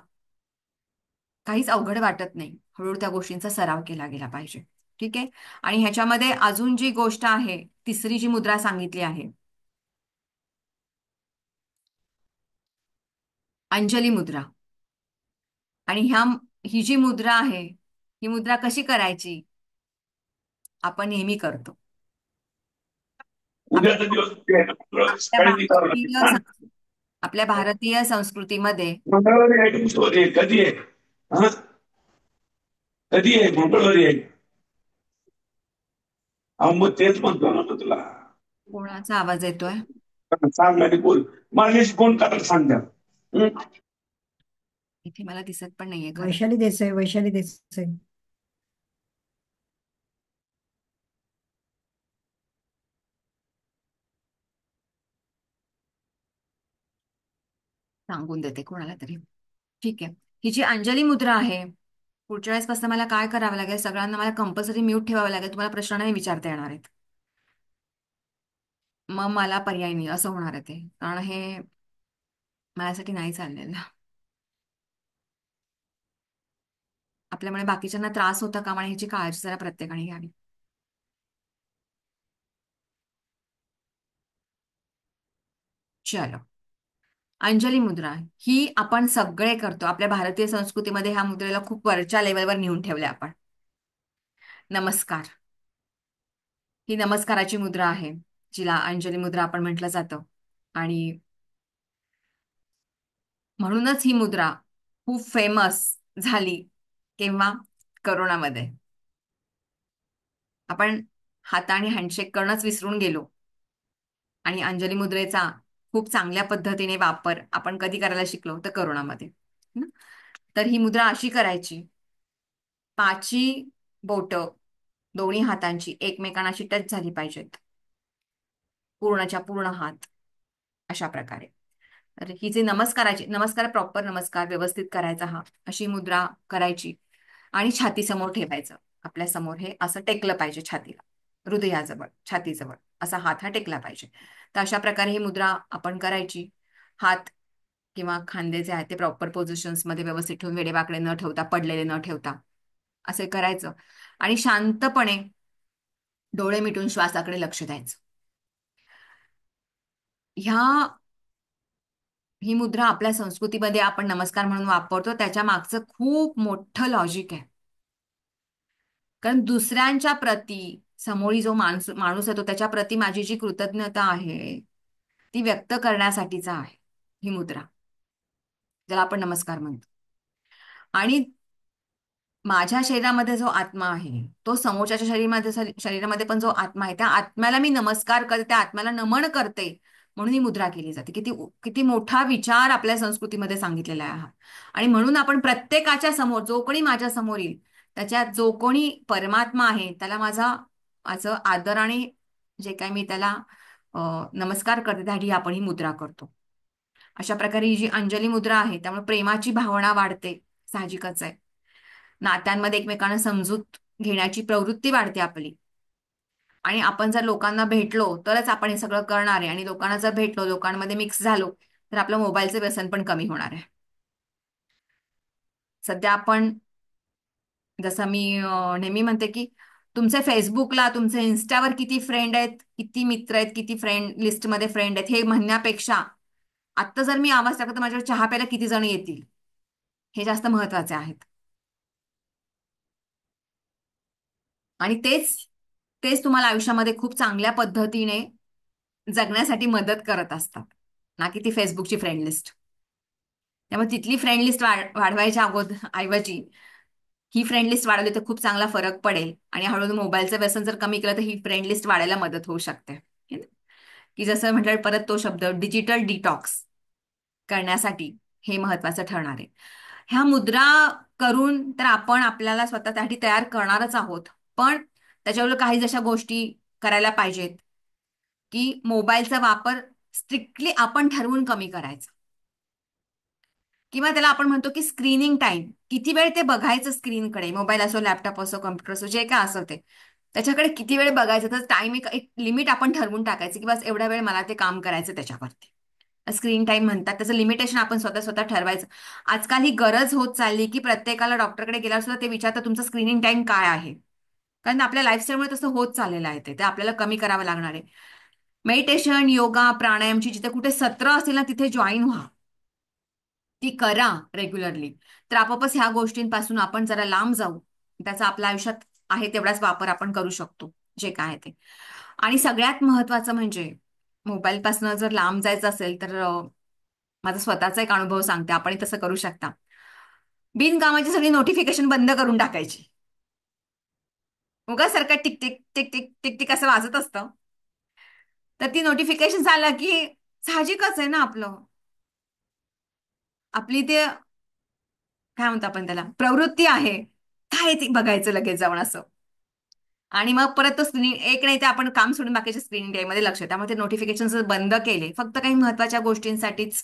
काहीच अवघड वाटत नाही. हळूहळू त्या गोष्टींचा सराव केला गेला पाहिजे. ठीक आहे. आणि ह्याच्यामध्ये अजून जी गोष्ट आहे, तिसरी जी मुद्रा सांगितली आहे, अंजली मुद्रा. आणि ही जी मुद्रा आहे, ही मुद्रा कशी करायची, आपण नेहमी करतो. आप- उद्याचा दिवस सुट्टी आहे ना, मंगळवारी आपल्या सकाळी निघावं लागेल भारतीय ना. आपल्या भारतीय संस्कृतीमध्ये मंगळवारी आहे की बुधवारी आहे? कधी आहे? हा, कधी आहे? मंगळवारी आहे. अहो मग तेच म्हणतो ना मग तुला. कोणाचा आवाज येतोय? सांग आणि बोल. मालिश कोण करायला सांगतात? इथे मला दिसत पण नाहीये खरं. वैशाली देसाई, वैशाली देसाई. सांगून देते कोणाला तरी. ठीक आहे. ही जी अंजली मुद्रा आहे, पुढच्या वेळेसपासून मला काय करावं लागेल, सगळ्यांना मला कंपल्सरी म्यूट ठेवावं लागेल, तुम्हाला प्रश्न नाही विचारता येणार आहेत. मग मला पर्याय नाही असं होणार आहे ते, कारण हे माझ्यासाठी नाही चाललेलं. आपल्यामुळे बाकीच्यांना त्रास होता कामा नये, ह्याची काळजी जरा प्रत्येकाने घ्यावी. चलो. अंजली मुद्रा ही आपण सगळे करतो. आपल्या भारतीय संस्कृतीमध्ये ह्या मुद्रेला खूप वरच्या लेवलवर नेऊन ठेवले आपण. नमस्कार, ही नमस्काराची मुद्रा आहे, जिला अंजली मुद्रा आपण म्हटलं जातं. आणि म्हणूनच ही मुद्रा खूप फेमस झाली केव्हा, करोनामध्ये. आपण हाताने हँडशेक करणंच विसरून गेलो, आणि अंजली मुद्रेचा खूप चांगल्या पद्धतीने वापर आपण कधी करायला शिकलो, तर करोनामध्ये. हं? तर ही मुद्रा अशी करायची, पाची बोटं दोन्ही हातांची एकमेकांना अशी टच झाली पाहिजेत, पूर्णच्या पूर्ण हात, अशा प्रकारे. तर ही जी नमस्कार प्रॉपर नमस्कार व्यवस्थित करायचा, हा अशी मुद्रा करायची, आणि छाती समोर ठेवायचं. आपल्या समोर हे असं टेकलं पाहिजे छातीला, हृदयाजवळ, छातीजवळ असा हात हा टेकला पाहिजे. तर अशा प्रकारे ही मुद्रा आपण करायची. हात किंवा खांदे जे आहेत ते प्रॉपर पोझिशन्समध्ये व्यवस्थित ठेवून, वेडेवाकडे न ठेवता, पडलेले न ठेवता असे करायचं, आणि शांतपणे डोळे मिटून श्वासाकडे लक्ष द्यायचं. ह्या ही मुद्रा आपल्या संस्कृतीमध्ये आपण नमस्कार म्हणून वापरतो, त्याच्या मागचं खूप मोठं लॉजिक आहे. कारण दुसऱ्यांच्या प्रती समोरी जो माणूस माणूस येतो त्याच्या प्रती माझी जी कृतज्ञता आहे ती व्यक्त करण्यासाठीचा आहे ही मुद्रा, ज्याला आपण नमस्कार म्हणतो. आणि माझ्या शरीरामध्ये जो आत्मा आहे तो समोरच्याच्या शरीरामध्ये पण जो आत्मा आहे त्या आत्म्याला मी नमस्कार करते, त्या आत्म्याला नमन करते, म्हणून ही मुद्रा केली जाते. किती किती मोठा विचार आपल्या संस्कृतीमध्ये सांगितलेला आहे हा. आणि म्हणून आपण प्रत्येकाच्या समोर जो कोणी माझ्या समोर येईल त्याच्यात जो कोणी परमात्मा आहे त्याला माझं आदर आणि जे काय मी त्याला नमस्कार करते त्यासाठी आपण ही मुद्रा करतो. अशा प्रकारे ही जी अंजली मुद्रा आहे त्यामुळे प्रेमाची भावना वाढते, साहजिकच आहे. नात्यांमध्ये एकमेकांना समजूत घेण्याची प्रवृत्ती वाढते आपली. आणि आपण जर लोकांना भेटलो तरच आपण हे सगळं करणार आहे, आणि लोकांना जर भेटलो, लोकांमध्ये मिक्स झालो तर आपलं मोबाईलचं व्यसन पण कमी होणार आहे. सध्या आपण, जसं मी नेहमी म्हणते की तुमचे फेसबुकला, तुमचे इन्स्टावर किती फ्रेंड आहेत, किती मित्र आहेत, किती फ्रेंड लिस्टमध्ये फ्रेंड आहेत हे म्हणण्यापेक्षा आत्ता जर मी आवाज टाकला तर माझ्यावर चहा प्यायला किती जण येतील हे जास्त महत्वाचे आहेत. आणि तेच तेच तुम्हाला आयुष्यामध्ये खूप चांगल्या पद्धतीने जगण्यासाठी मदत करत असतात, ना की ती फेसबुकची फ्रेंड लिस्ट. त्यामुळे तिथली फ्रेंड लिस्ट वाढवायच्या अगोदर ऐवजी ही फ्रेंड लिस्ट वाढवली तर खूप चांगला फरक पडेल, आणि हळूहळू मोबाईलचं व्यसन जर कमी केलं तर ही फ्रेंड लिस्ट वाढायला मदत होऊ शकते. है ना? की जसं म्हटलं परत तो शब्द डिजिटल डिटॉक्स करण्यासाठी हे महत्वाचं ठरणार आहे. ह्या मुद्रा करून तर आपण आपल्याला स्वतःसाठी तयार करणारच आहोत, पण त्याच्यावर काही जशा गोष्टी करायला पाहिजेत की मोबाईलचा वापर स्ट्रिक्टली आपण ठरवून कमी करायचा. किंवा त्याला आपण म्हणतो की स्क्रीनिंग टाइम, किती वेळ ते बघायचं स्क्रीनकडे, मोबाईल असो, लॅपटॉप असो, कम्प्युटर असो, जे काय असो ते त्याच्याकडे किती वेळ बघायचं, तर टाइम एक लिमिट आपण ठरवून टाकायचं की बस एवढा वेळ मला ते काम करायचं त्याच्यावरती. स्क्रीन टाइम म्हणतात, त्याचं लिमिटेशन आपण स्वतः स्वतः ठरवायचं. आजकाल ही गरज होत चालली की प्रत्येकाला डॉक्टरकडे गेल्यावर सुद्धा ते विचारतात तुमचं स्क्रीनिंग टाइम काय आहे, कारण आपल्या लाईफस्टाईलमुळे तसं होत चाललेलं आहे. ते आपल्याला कमी करावं लागणार आहे. मेडिटेशन, योगा, प्राणायामची जिथे कुठे सत्र असतील ना तिथे जॉईन व्हा, ती करा रेग्युलरली. तर आपोआपच ह्या गोष्टींपासून आपण जरा लांब जाऊ, त्याचा आपल्या आयुष्यात आहे तेवढाच वापर आपण करू शकतो जे काय आहे ते. आणि सगळ्यात महत्वाचं म्हणजे मोबाईलपासून जर लांब जायचं असेल तर माझा स्वतःचा एक अनुभव सांगते, आपण तसं करू शकता. बिनकामाची सगळी नोटिफिकेशन बंद करून टाकायची. उगाच सारखं tick tick tick tick tick tick असं वाजत असतं, तर ती नोटिफिकेशन झालं की साहजिकच आहे ना, आपली ते काय म्हणतो आपण त्याला, प्रवृत्ती आहे काय ती बघायचं लगेच जाऊन असं. आणि मग परत तो स्क्रीन एक नाही, ते आपण काम सोडून बाकीच्या स्क्रीन टाइम मध्ये लक्ष आहे. त्यामुळे ते नोटिफिकेशन जर बंद केले, फक्त काही महत्वाच्या गोष्टींसाठीच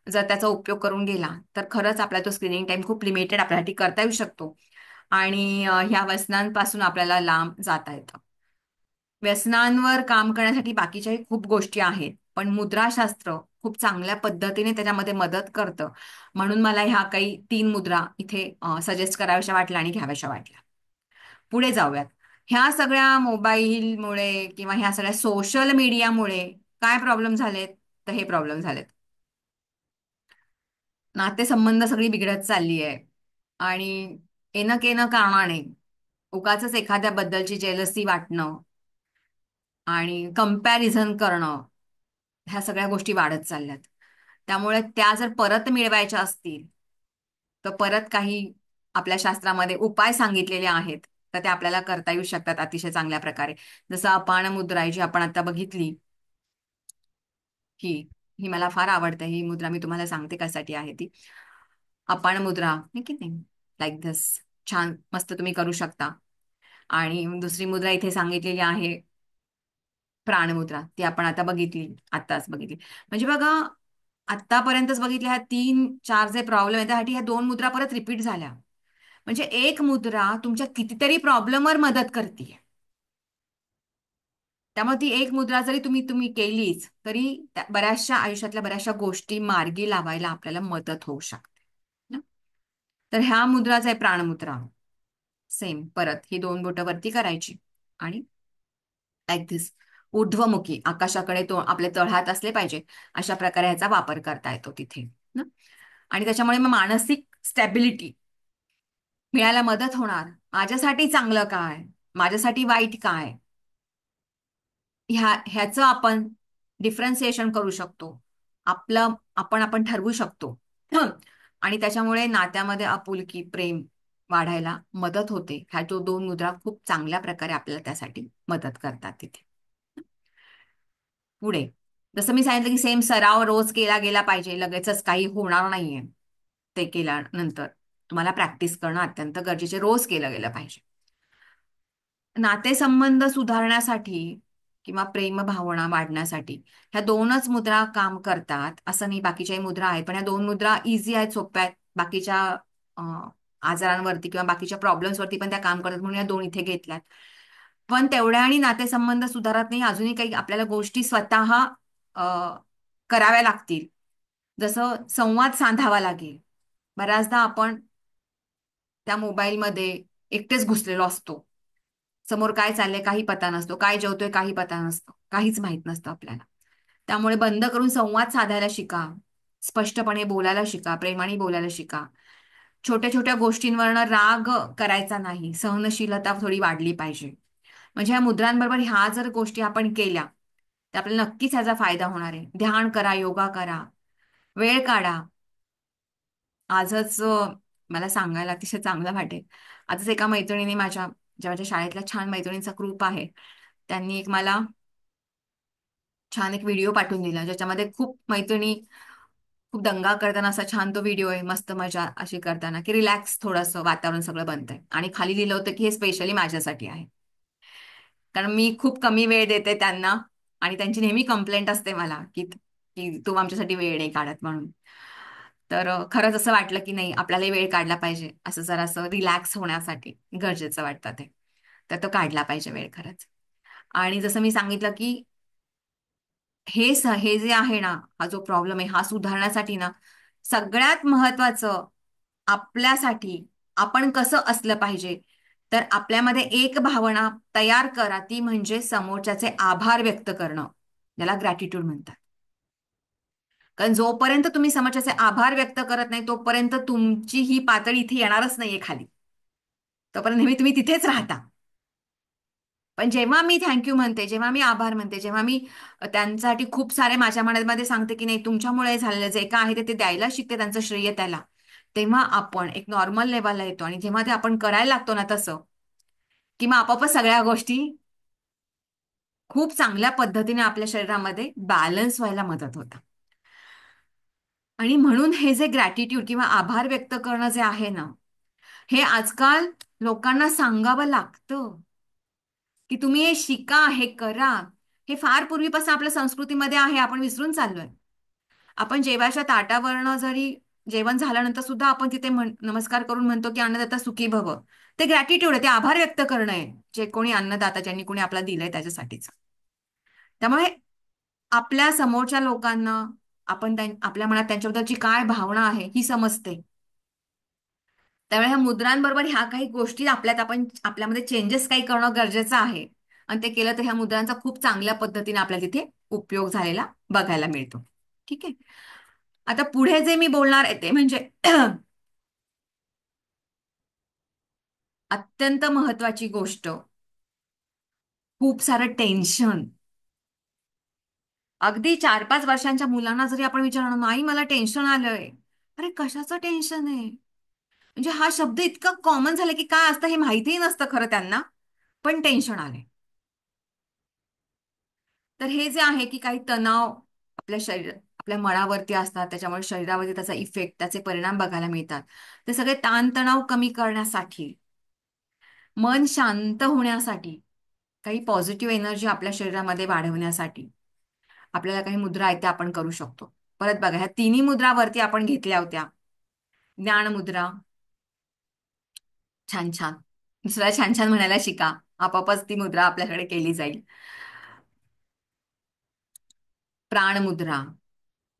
जर त्याचा उपयोग करून गेला तर खरंच आपला तो स्क्रीनिंग टाइम खूप लिमिटेड आपल्यासाठी करता येऊ शकतो. आणि ह्या व्यसनांपासून आपल्याला लांब जाता येतं. व्यसनांवर काम करण्यासाठी बाकीच्याही खूप गोष्टी आहेत, पण मुद्राशास्त्र खूप चांगल्या पद्धतीने त्याच्यामध्ये मदत करतं. म्हणून मला ह्या काही 3 मुद्रा इथे सजेस्ट कराव्याशा वाटल्या आणि घ्याव्याशा वाटल्या. पुढे जाऊयात. ह्या सगळ्या मोबाईलमुळे किंवा ह्या सगळ्या सोशल मीडियामुळे काय प्रॉब्लेम झालेत, तर हे प्रॉब्लेम झालेत. नातेसंबंध सगळी बिघडत चालली आहे. आणि एन केन कारणाने उगाचच एखाद्याबद्दलची जेलसी वाटणं आणि कंपॅरिझन करणं, ह्या सगळ्या गोष्टी वाढत चालल्यात. त्यामुळे त्या जर परत मिळवायच्या असतील तर परत काही आपल्या शास्त्रामध्ये उपाय सांगितलेले आहेत, तर ते आपल्याला करता येऊ शकतात अतिशय चांगल्या प्रकारे. जसं अपान मुद्रा आहे जी आपण आता बघितली, ही ही मला फार आवडते. ही मुद्रा मी तुम्हाला सांगते कशासाठी आहे ती. अपान मुद्रा आहे की नाही, लाईक दिस, छान मस्त तुम्ही करू शकता. आणि दुसरी मुद्रा इथे सांगितलेली आहे प्राणमुद्रा, ती आपण आता बघितली, आत्ताच बघितली. म्हणजे बघा, आतापर्यंतच बघितल्या ह्या 3-4 जे प्रॉब्लेम आहेत त्यासाठी ह्या 2 मुद्रा परत रिपीट झाल्या. म्हणजे एक मुद्रा तुमच्या कितीतरी प्रॉब्लेमवर मदत करते. त्यामुळे ती एक मुद्रा जरी तुम्ही तुम्ही केलीच तरी बऱ्याचशा आयुष्यातल्या बऱ्याचशा गोष्टी मार्गी लावायला आपल्याला मदत होऊ शकते ना? तर ह्या मुद्राचा आहे प्राणमुद्रा. सेम परत ही 2 बोटं वरती करायची आणि लाईक दिस, ऊर्ध्वमुखी आकाशाकडे तो आपले तळहात असले पाहिजे अशा प्रकारे ह्याचा वापर करता येतो तिथे ना. आणि त्याच्यामुळे मग मानसिक स्टॅबिलिटी मिळायला मदत होणार. माझ्यासाठी चांगलं काय, माझ्यासाठी वाईट काय, ह्याचं आपण डिफरन्सिएशन करू शकतो. आपलं आपण ठरवू शकतो. आणि त्याच्यामुळे नात्यामध्ये आपुलकी, प्रेम वाढायला मदत होते. ह्या जो दोन मुद्रा खूप चांगल्या प्रकारे आपल्याला त्यासाठी मदत करतात तिथे. पुढे जसं मी सांगितलं की सेम सराव रोज केला गेला पाहिजे, लगेचच काही होणार नाहीये. ते केल्यानंतर तुम्हाला प्रॅक्टिस करणं अत्यंत गरजेचे, रोज केलं गेलं पाहिजे. नातेसंबंध सुधारण्यासाठी किंवा प्रेम भावना वाढण्यासाठी ह्या दोनच मुद्रा काम करतात असं नाही. बाकीच्याही मुद्रा आहेत, पण ह्या दोन मुद्रा इझी आहेत, सोप्या आहेत. बाकीच्या आजारांवरती किंवा बाकीच्या प्रॉब्लेम्सवरती पण त्या काम करतात, म्हणून या दोन इथे घेतल्यात. पण तेवढ्या आणि नातेसंबंध सुधारत नाही, अजूनही काही आपल्याला गोष्टी स्वतः कराव्या लागतील. जसं संवाद साधावा लागेल. बऱ्याचदा आपण त्या मोबाईलमध्ये एकटेच घुसलेलो असतो. समोर काय चाललंय काही पता नसतो, काय जेवतोय काही पता नसतो, काहीच माहित नसतं आपल्याला. त्यामुळे बंद करून संवाद साधायला शिका, स्पष्टपणे बोलायला शिका, प्रेमाने बोलायला शिका. छोट्या छोट्या गोष्टींवरनं राग करायचा नाही, सहनशीलता थोडी वाढली पाहिजे. म्हणजे ह्या मुद्रांबरोबर ह्या जर गोष्टी आपण केल्या तर आपल्याला नक्कीच ह्याचा फायदा होणार आहे. ध्यान करा, योगा करा, वेळ काढा. आजच मला सांगायला अतिशय चांगलं वाटेल, आजच एका मैत्रिणीने माझ्या शाळेतल्या छान मैत्रिणींचा ग्रुप आहे, त्यांनी मला छान एक व्हिडिओ पाठवून दिला, ज्याच्यामध्ये खूप मैत्रिणी खूप दंगा करताना असा छान तो व्हिडिओ आहे, मस्त मजा अशी करताना की रिलॅक्स थोडंसं वातावरण सगळं बनतंय. आणि खाली लिहिलं होतं की हे स्पेशली माझ्यासाठी आहे, कारण मी खूप कमी वेळ देते त्यांना आणि त्यांची नेहमी कंप्लेंट असते मला की की तू आमच्यासाठी वेळ नाही काढत म्हणून. तर खरंच असं वाटलं की नाही, आपल्याला वेळ काढला पाहिजे, असं जरासं रिलॅक्स होण्यासाठी गरजेचं वाटतं ते. तर तो काढला पाहिजे वेळ खरंच. आणि जसं मी सांगितलं की हे जे आहे ना, हा जो प्रॉब्लेम आहे हा सुधारण्यासाठी ना, सगळ्यात महत्वाचं आपल्यासाठी आपण कसं असलं पाहिजे, तर आपल्यामध्ये एक भावना तयार करा, ती म्हणजे समोरच्याचे आभार व्यक्त करणं, ज्याला ग्रॅटिट्यूड म्हणतात. कारण जोपर्यंत तुम्ही समोरच्याचे आभार व्यक्त करत नाही तोपर्यंत तुमची ही पातळी इथे येणारच नाहीये खाली, तोपर्यंत नेहमी तुम्ही तिथेच राहता. पण जेव्हा मी थँक्यू म्हणते, जेव्हा मी आभार म्हणते, जेव्हा मी त्यांच्यासाठी खूप सारे माझ्या मनामध्ये सांगते की नाही तुमच्यामुळे झालेलं जे काय आहे ते द्यायला शिकते, त्यांचं श्रेय त्याला, तेव्हा आपण एक नॉर्मल लेवलला येतो. आणि जेव्हा ते आपण करायला लागतो ना तसं, किंवा आपोआपच सगळ्या गोष्टी खूप चांगल्या पद्धतीने आपल्या शरीरामध्ये बॅलन्स व्हायला मदत होतं. आणि म्हणून हे जे ग्रॅटिट्यूड किंवा आभार व्यक्त करणं जे आहे ना, हे आजकाल लोकांना सांगावं लागतं की तुम्ही हे शिका, हे करा. हे फार पूर्वीपासून आपल्या संस्कृतीमध्ये आहे, आपण विसरून चाललोय. आपण जेवायच्या ताटावरनं जरी जेवण झाल्यानंतर सुद्धा आपण तिथे नमस्कार करून म्हणतो की अन्नदाता सुखी भव. ते ग्रॅटिट्यूड आहे, ते आभार व्यक्त करणं आहे, जे कोणी अन्नदाता, ज्यांनी कोणी आपल्याला दिलंय त्याच्यासाठीच. त्यामुळे आपल्या समोरच्या लोकांना आपण आपल्या मनात त्यांच्याबद्दलची काय भावना आहे ही समजते. त्यामुळे ह्या मुद्रांबरोबर ह्या काही गोष्टी आपण आपल्यामध्ये चेंजेस काही करणं गरजेचं आहे. आणि ते केलं तर ह्या मुद्रांचा खूप चांगल्या पद्धतीने आपल्याला तिथे उपयोग झालेला बघायला मिळतो. ठीक आहे. आता पुढे जे मी बोलणार आहे ते म्हणजे अत्यंत महत्वाची गोष्ट, खूप सारं टेन्शन. अगदी 4-5 वर्षांच्या मुलांना जरी आपण विचारलं, नाही मला टेन्शन आलंय, अरे कशाचं टेन्शन आहे? म्हणजे हा शब्द इतका कॉमन झाला की काय असतं हे माहितीही नसतं खरं त्यांना, पण टेन्शन आलंय. तर हे जे आहे की काही तणाव आपल्या मनावरती असतात, त्याच्यामुळे शरीरावरती त्याचा इफेक्ट, त्याचे परिणाम बघायला मिळतात. ते सगळे ताणतणाव कमी करण्यासाठी, मन शांत होण्यासाठी, काही पॉझिटिव्ह एनर्जी आपल्या शरीरामध्ये वाढवण्यासाठी आपल्याला काही मुद्रा आहेत त्या आपण करू शकतो. परत बघा, ह्या तिन्ही मुद्रावरती आपण घेतल्या होत्या. ज्ञान मुद्रा, छान छान, दुसऱ्या छान छान म्हणायला शिका, आपापच ती मुद्रा आपल्याकडे केली जाईल. प्राण मुद्रा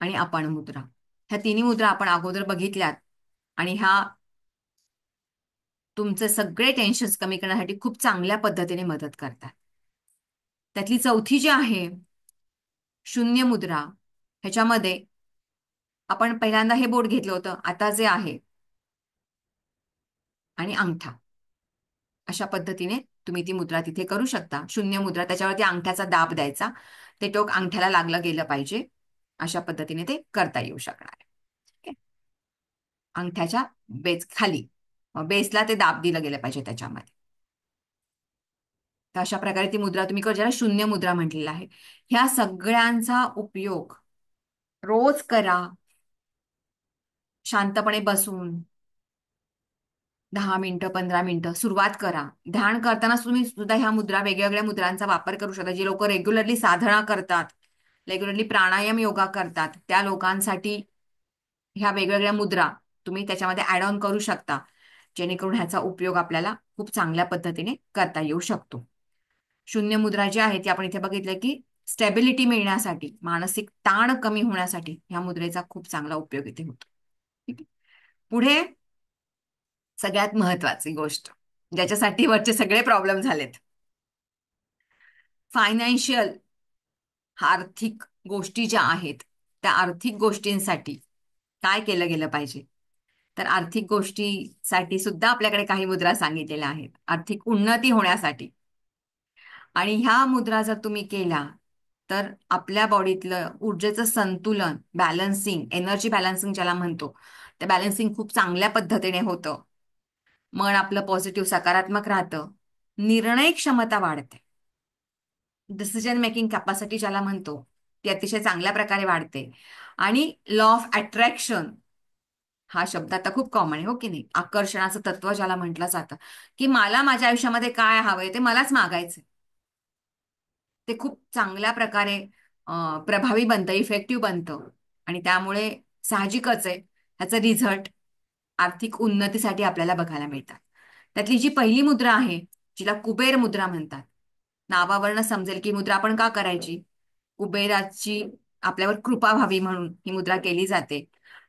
आणि आपण मुद्रा, ह्या तिन्ही मुद्रा आपण अगोदर बघितल्यात आणि ह्या तुमचे सगळे टेन्शन्स कमी करण्यासाठी खूप चांगल्या पद्धतीने मदत करतात. त्यातली चौथी जी आहे शून्य मुद्रा, ह्याच्यामध्ये आपण पहिल्यांदा हे बोट घेतलं होतं, आता जे आहे आणि अंगठा, अशा पद्धतीने तुम्ही ती मुद्रा तिथे करू शकता. शून्य मुद्रा, त्याच्यावरती अंगठ्याचा दाब द्यायचा, ते टोक अंगठ्याला लागलं गेलं पाहिजे. अशा पद्धतीने ते करता येऊ शकणार आहे. ठीक आहे? अंगठ्याच्या बेस खाली, बेसला ते दाब दिलं गेलं पाहिजे त्याच्यामध्ये. तर अशा प्रकारे ती मुद्रा तुम्ही करू, ज्याला शून्य मुद्रा म्हटलेला आहे. ह्या सगळ्यांचा उपयोग रोज करा. शांतपणे बसून 10 मिनिटं 15 मिनिटं सुरुवात करा. ध्यान करताना तुम्ही सुद्धा ह्या मुद्रा, वेगवेगळ्या मुद्रांचा वापर करू शकता. जे लोक रेग्युलरली साधना करतात, रेग्युलरली प्राणायाम योगा करतात, त्या लोकांसाठी ह्या वेगवेगळ्या मुद्रा तुम्ही त्याच्यामध्ये ऍड ऑन करू शकता, जेणेकरून ह्याचा उपयोग आपल्याला खूप चांगल्या पद्धतीने करता येऊ शकतो. शून्य मुद्रा जी आहे ती आपण इथे बघितलं की स्टेबिलिटी मिळण्यासाठी, मानसिक ताण कमी होण्यासाठी ह्या मुद्रेचा खूप चांगला उपयोग इथे होतो. ठीक आहे? पुढे सगळ्यात महत्वाची गोष्ट, ज्याच्यासाठी वरचे सगळे प्रॉब्लेम झालेत, फायनान्शियल, आर्थिक गोष्टी ज्या आहेत, त्या आर्थिक गोष्टींसाठी काय केलं गेलं पाहिजे. तर आर्थिक गोष्टीसाठी सुद्धा आपल्याकडे काही मुद्रा सांगितलेल्या आहेत, आर्थिक उन्नती होण्यासाठी. आणि ह्या मुद्रा जर तुम्ही केल्या तर आपल्या बॉडीतलं ऊर्जेचं संतुलन, बॅलन्सिंग, एनर्जी बॅलन्सिंग ज्याला म्हणतो, ते बॅलन्सिंग खूप चांगल्या पद्धतीने होतं. मन आपलं पॉझिटिव्ह, सकारात्मक राहतं. निर्णय क्षमता वाढते. डिसिजन मेकिंग कॅपॅसिटी ज्याला म्हणतो, ती अतिशय चांगल्या प्रकारे वाढते. आणि लॉ ऑफ अट्रॅक्शन हा शब्द आता खूप कॉमन आहे, हो की नाही? आकर्षणाचं तत्व ज्याला म्हटलं जातं, की मला माझ्या आयुष्यामध्ये काय हवंय ते मलाच मागायचंय, ते खूप चांगल्या प्रकारे प्रभावी बनतं, इफेक्टिव्ह बनतं. आणि त्यामुळे साहजिकच आहे ह्याचा रिझल्ट आर्थिक उन्नतीसाठी आपल्याला बघायला मिळतात. त्यातली जी पहिली मुद्रा आहे, जिला कुबेर मुद्रा म्हणतात, नावावरनं समजेल की मुद्रा आपण का करायची. कुबेराची आपल्यावर कृपा व्हावी म्हणून ही मुद्रा केली जाते.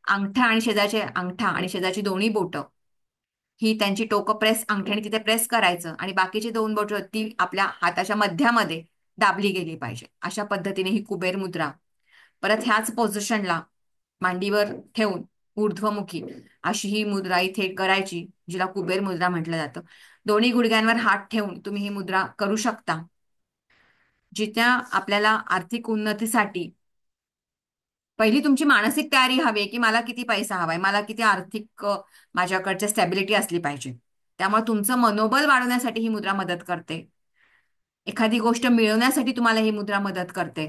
अंगठा आणि शेजारची दोन्ही बोटं ही त्यांची टोकं प्रेस, अंगठ्याने तिथे प्रेस करायचं आणि बाकीची दोन बोटं ती आपल्या हाताच्या मध्यामध्ये दाबली गेली पाहिजे. अशा पद्धतीने ही कुबेर मुद्रा, परत ह्याच पोझिशनला मांडीवर ठेवून ऊर्ध्वमुखी अशी ही मुद्रा इथे करायची, जिला कुबेर मुद्रा म्हटलं जातं. दोन्ही गुडघ्यांवर हात ठेवून तुम्ही ही मुद्रा करू शकता. जिथे आपल्याला आर्थिक उन्नतीसाठी पहिली तुमची मानसिक तयारी हवी आहे, की मला किती पैसा हवाय, मला किती आर्थिक माझ्याकडच्या स्टॅबिलिटी असली पाहिजे. त्यामुळे तुमचं मनोबल वाढवण्यासाठी ही मुद्रा मदत करते. एखादी गोष्ट मिळवण्यासाठी तुम्हाला ही मुद्रा मदत करते,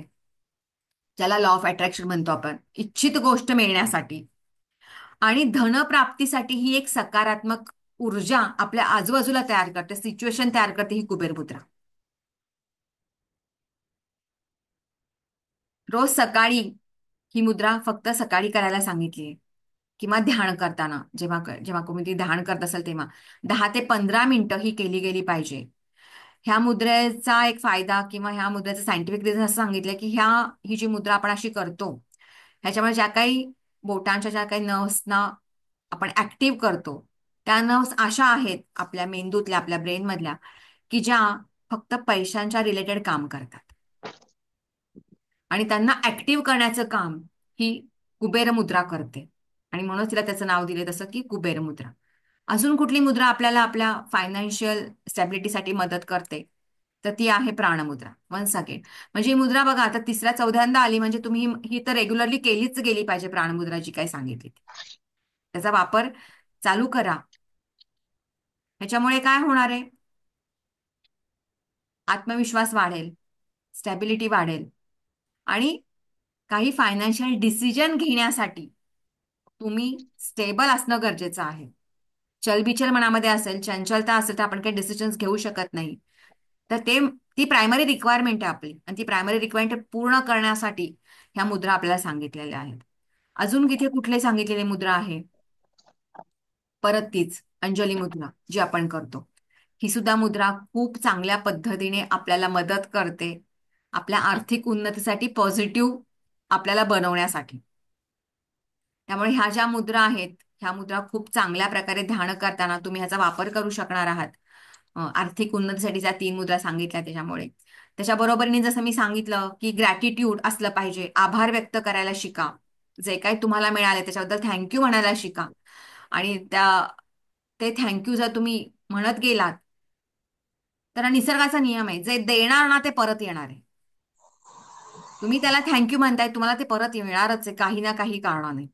ज्याला लॉ ऑफ अट्रॅक्शन म्हणतो आपण, इच्छित गोष्ट मिळण्यासाठी. आणि धनप्राप्तीसाठी ही एक सकारात्मक ऊर्जा आपल्या आजूबाजूला तयार करते, सिच्युएशन तयार करते ही कुबेर मुद्रा. रोज सकाळी ही मुद्रा फक्त सकाळी करायला सांगितली आहे, किंवा ध्यान करताना, जेव्हा जेव्हा कोणी ती ध्यान करत असेल तेव्हा 10 ते 15 मिनिटं ही केली गेली पाहिजे. ह्या मुद्रेचा एक फायदा किंवा ह्या मुद्रेचं सायंटिफिक रिझन असं सांगितलं की ही जी मुद्रा आपण अशी करतो, ह्याच्यामुळे ज्या काही बोटांच्या ज्या काही नर्व्सना आपण ऍक्टिव्ह करतो, त्या नर्व्स अशा आहेत आपल्या मेंदूतल्या, आपल्या ब्रेनमधल्या, की ज्या फक्त पैशांच्या रिलेटेड काम करतात. आणि त्यांना ऍक्टिव्ह करण्याचं काम ही कुबेर मुद्रा करते. आणि म्हणून तिला त्याचं नाव दिले तसं की कुबेर मुद्रा. अजून कुठली मुद्रा आपल्याला आपल्या फायनान्शियल स्टॅबिलिटीसाठी मदत करते, तर ती आहे प्राणमुद्रा. वन्स अगेन, म्हणजे ही मुद्रा बघा आता तिसऱ्या चौथ्यांदा आली, म्हणजे तुम्ही ही तर रेग्युलरली केलीच गेली पाहिजे. प्राणमुद्रा जी काही सांगितली ती, त्याचा वापर चालू करा. ह्याच्यामुळे काय होणार आहे? आत्मविश्वास वाढेल, स्टॅबिलिटी वाढेल. आणि काही फायनान्शियल डिसिजन घेण्यासाठी तुम्ही स्टेबल असणं गरजेचं आहे. चलबिचल मनामध्ये असेल, चंचलता असेल, तर आपण काही डिसिजन्स घेऊ शकत नाही. तर ती प्रायमरी रिक्वायरमेंट आहे आपली, आणि ती प्रायमरी रिक्वायरमेंट पूर्ण करण्यासाठी ह्या मुद्रा आपल्याला सांगितलेल्या आहेत. अजून किती कुठले सांगितलेली मुद्रा आहे? परत तीच अंजली मुद्रा जी आपण करतो, ही सुद्धा मुद्रा खूप चांगल्या पद्धतीने आपल्याला मदत करते आपल्या आर्थिक उन्नतीसाठी, पॉझिटिव्ह आपल्याला बनवण्यासाठी. त्यामुळे ह्या ज्या मुद्रा आहेत, ह्या मुद्रा खूप चांगल्या प्रकारे ध्यान करताना तुम्ही ह्याचा वापर करू शकणार आहात. आर्थिक उन्नतीसाठी ज्या 3 मुद्रा सांगितल्या त्याच्यामुळे, त्याच्याबरोबरीने जसं मी सांगितलं की ग्रॅटिट्यूड असलं पाहिजे, आभार व्यक्त करायला शिका. जे काही तुम्हाला मिळाले त्याच्याबद्दल थँक्यू म्हणायला शिका. आणि ते थँक्यू जर तुम्ही म्हणत गेलात तर हा निसर्गाचा नियम आहे, जे देणार ना ते परत येणार आहे. तुम्ही त्याला थँक्यू म्हणताय, तुम्हाला ते परत मिळणारच आहे काही ना काही कारणाने.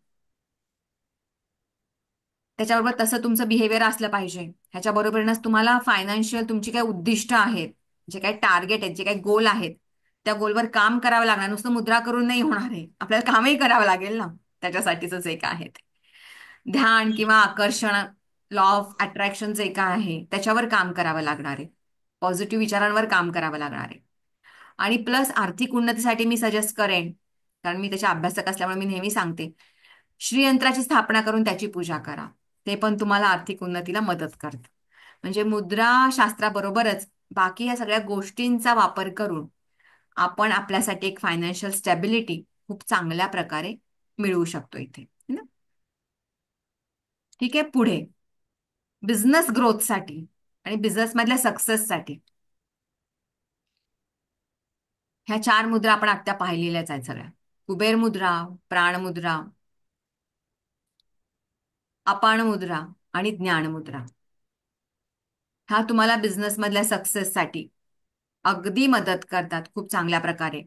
त्याच्याबरोबर तसं तुमचं बिहेवियर असलं पाहिजे. ह्याच्या बरोबरीनच तुम्हाला फायनान्शियल तुमची काही उद्दिष्ट आहेत, जे काही टार्गेट आहेत, जे काही गोल आहेत, त्या गोलवर काम करावं लागणार. नुसतं मुद्रा करून नाही होणार आहे, आपल्याला कामही करावं लागेल ना त्याच्यासाठीच जे काय आहे ते. ध्यान किंवा आकर्षण, लॉ ऑफ अट्रॅक्शन जे काय आहे त्याच्यावर काम करावं लागणार आहे. पॉझिटिव्ह विचारांवर काम करावं लागणार आहे. आणि प्लस आर्थिक उन्नतीसाठी मी सजेस्ट करेन, कारण मी त्याच्या अभ्यासक असल्यामुळे मी नेहमी सांगते, श्रीयंत्राची स्थापना करून त्याची पूजा करा. ते पण तुम्हाला आर्थिक उन्नतीला मदत करतं. म्हणजे मुद्रा शास्त्राबरोबरच बाकी या सगळ्या गोष्टींचा वापर करून आपण आपल्यासाठी एक फायनान्शियल स्टॅबिलिटी खूप चांगल्या प्रकारे मिळवू शकतो इथे, है ना? ठीक आहे. पुढे बिझनेस ग्रोथसाठी आणि बिझनेस मधल्या सक्सेससाठी ह्या 4 मुद्रा आपण आता पाहिलेल्याच आहेत सगळ्या. कुबेर मुद्रा, प्राण मुद्रा, अपान मुद्रा आणि ज्ञान मुद्रा. ह्या तुम्हाला बिझनेस मधल्या सक्सेससाठी अगदी मदत करतात खूप चांगल्या प्रकारे.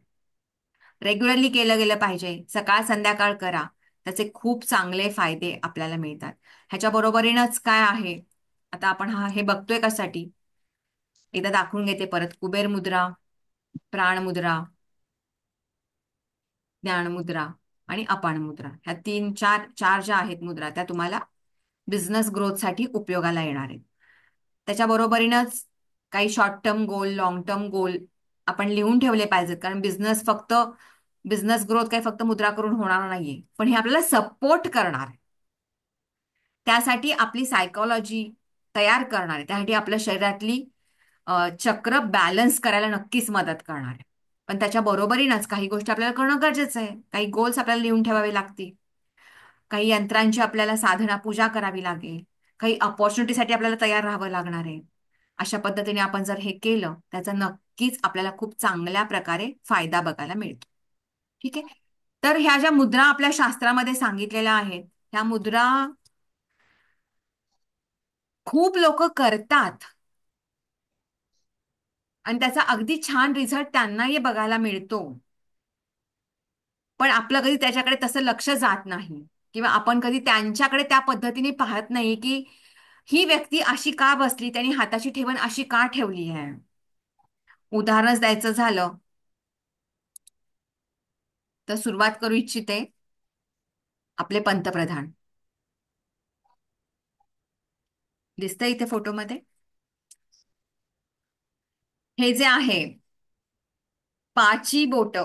रेग्युलरली केलं गेलं पाहिजे. सकाळ संध्याकाळ करा, त्याचे खूप चांगले फायदे आपल्याला मिळतात. ह्याच्या बरोबरीनच काय आहे, आता आपण हे बघतोय कशासाठी, एकदा दाखवून घेते परत. कुबेर मुद्रा, प्राण मुद्रा, ज्ञान मुद्रा आणि अपान मुद्रा, ह्या तीन चार चार ज्या आहेत मुद्रा, त्या तुम्हाला बिझनेस ग्रोथसाठी उपयोगाला येणार आहेत. त्याच्या बरोबरीनच काही short term goal, long term goal आपण लिहून ठेवले पाहिजेत. कारण बिझनेस ग्रोथ काही फक्त मुद्रा करून होणार नाहीये, पण हे आपल्याला सपोर्ट करणार आहे. त्यासाठी आपली सायकोलॉजी तयार करणार आहे. त्यासाठी आपल्या शरीरातली चक्र बॅलन्स करायला नक्कीच मदत करणार आहे. पण त्याच्या बरोबरीनच काही गोष्टी आपल्याला करणं गरजेचं आहे. काही गोल्स आपल्याला लिहून ठेवावे लागतील. काही यंत्रांची आपल्याला साधना पूजा करावी लागेल. काही अपॉर्च्युनिटीसाठी आपल्याला तयार राहावं लागणार आहे. अशा पद्धतीने आपण जर हे केलं, त्याचा नक्कीच आपल्याला खूप चांगल्या प्रकारे फायदा बघायला मिळतो. ठीक आहे. तर ह्या ज्या मुद्रा आपल्या शास्त्रामध्ये सांगितलेल्या आहेत, ह्या मुद्रा खूप लोक करतात आणि त्याचा अगदी छान रिझल्ट त्यांनाही बघायला मिळतो. पण आपलं कधी त्याच्याकडे तसं लक्ष जात नाही, किंवा आपण कधी त्यांच्याकडे त्या पद्धतीने पाहत नाही की ही व्यक्ती अशी का बसली, त्यांनी हाताची ठेवण अशी का ठेवली आहे. उदाहरणच द्यायचं झालं तर सुरुवात करू इच्छिते, आपले पंतप्रधान दिसतंय इथे फोटोमध्ये. हे जे आहे, पाची बोट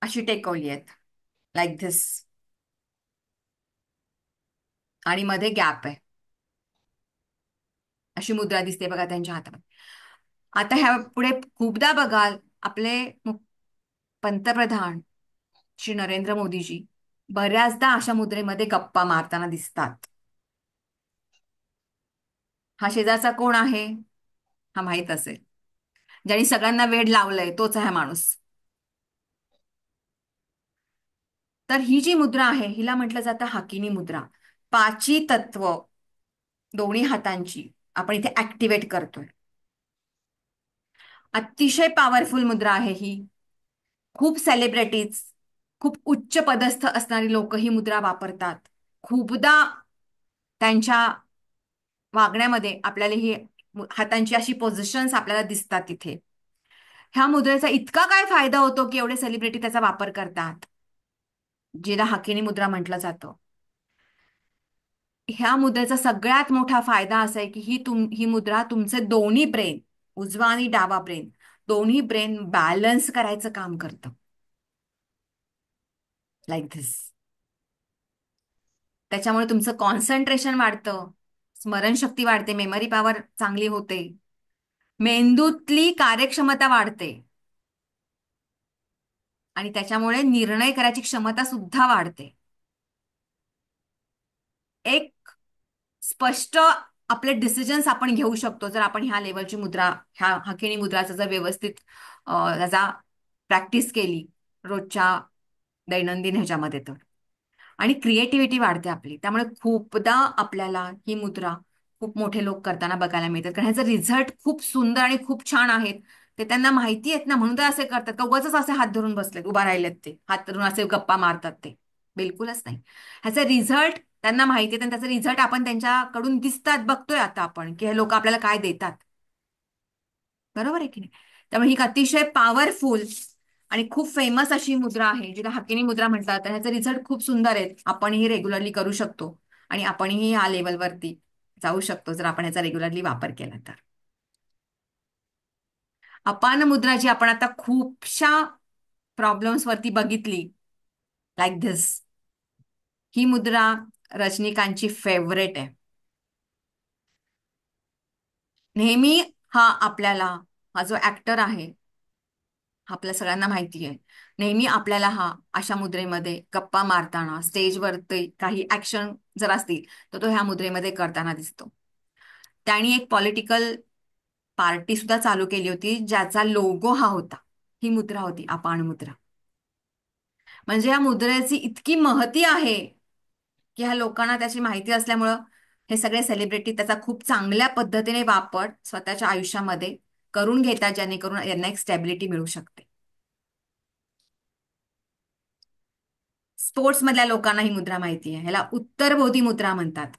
अशी टेकवली आहेत, लाईक धिस, आणि मध्ये गॅप आहे, अशी मुद्रा दिसते बघा त्यांच्या हातामध्ये. आता ह्या पुढे खूपदा बघाल आपले पंतप्रधान श्री नरेंद्र मोदीजी बऱ्याचदा अशा मुद्रेमध्ये गप्पा मारताना दिसतात. हा शेजारचा कोण आहे, हा माहित असेल. ज्यांनी सगळ्यांना वेड लावलंय तोच आहे माणूस. तर ही जी मुद्रा आहे हिला म्हटलं जातं हाकिनी मुद्रा. पाची तत्व दोन्ही हातांची आपण इथे ऍक्टिव्हेट करतोय. अतिशय पॉवरफुल मुद्रा आहे ही. खूप सेलिब्रिटीज, खूप उच्च पदस्थ असणारी लोक ही मुद्रा वापरतात. खूपदा त्यांच्या वागण्यामध्ये आपल्याला ही हातांची अशी पोझिशन्स आपल्याला दिसतात तिथे. ह्या मुद्रेचा इतका काय फायदा होतो की एवढे सेलिब्रिटी त्याचा वापर करतात, जिला हाकिनी मुद्रा म्हटलं जातं. ह्या मुद्रेचा सगळ्यात मोठा फायदा असा आहे की ही मुद्रा तुमचे दोन्ही ब्रेन, उजवा आणि डावा ब्रेन, दोन्ही ब्रेन बॅलन्स करायचं काम करतं, लाईक धिस. त्याच्यामुळे तुमचं कॉन्सन्ट्रेशन वाढतं, स्मरणशक्ती वाढते, मेमरी पॉवर चांगली होते, मेंदूतली कार्यक्षमता वाढते, आणि त्याच्यामुळे निर्णय करायची क्षमता सुद्धा वाढते. एक स्पष्ट आपले डिसिजन्स आपण घेऊ शकतो जर आपण ह्या लेवलची मुद्रा, ह्या हाकिनी मुद्राचा जर व्यवस्थित त्याचा प्रॅक्टिस केली रोजच्या दैनंदिन ह्याच्यामध्ये तर. आणि क्रिएटिव्हिटी वाढते आपली. त्यामुळे खूपदा आपल्याला ही मुद्रा खूप मोठे लोक करताना बघायला मिळतात, कारण ह्याचे रिझल्ट खूप सुंदर आणि खूप छान आहेत. ते त्यांना माहिती आहेत ना, म्हणून तर असे करतात का उगाचच असे हात धरून बसलेत, उभा राहिलेत ते हात धरून असे गप्पा मारतात ते? बिलकुलच नाही. ह्याचे रिझल्ट त्यांना माहिती आहेत आणि त्याचे रिझल्ट आपण त्यांच्याकडून दिसतात, बघतोय आता आपण की हे लोक आपल्याला काय देतात. बरोबर आहे की नाही? त्यामुळे ही एक अतिशय पॉवरफुल आणि खूप फेमस अशी मुद्रा आहे, जिला हकिनी मुद्रा म्हणतात. तर ह्याचे रिझल्ट खूप सुंदर आहेत, आपणही रेग्युलरली करू शकतो आणि आपणही या लेवलवरती जाऊ शकतो जर आपण याचा रेग्युलरली वापर केला तर. अपान मुद्रा जी आपण आता खूपशा प्रॉब्लेम्स वरती बघितली, लाईक धिस, ही मुद्रा रजनीकांतची फेवरेट आहे. नेहमी हा आपल्याला, हा जो ऍक्टर आहे, आपल्या सगळ्यांना माहिती आहे, नेहमी आपल्याला हा अशा मुद्रेमध्ये गप्पा मारताना स्टेजवरती काही ऍक्शन जर असतील तर तो ह्या मुद्रेमध्ये करताना दिसतो. त्यांनी एक पॉलिटिकल पार्टी सुद्धा चालू केली होती, ज्याचा लोगो हा होता. ही मुद्रा होती अपान मुद्रा. म्हणजे या मुद्रेची इतकी महती आहे की ह्या लोकांना त्याची माहिती असल्यामुळं हे सगळे सेलिब्रिटी त्याचा खूप चांगल्या पद्धतीने वापर स्वतःच्या आयुष्यामध्ये करून घेतात, जेणेकरून यांना एक स्टॅबिलिटी मिळू शकते. स्पोर्ट्स मधल्या लोकांना ही मुद्रा माहिती आहे, ह्याला उत्तरबोधी मुद्रा म्हणतात.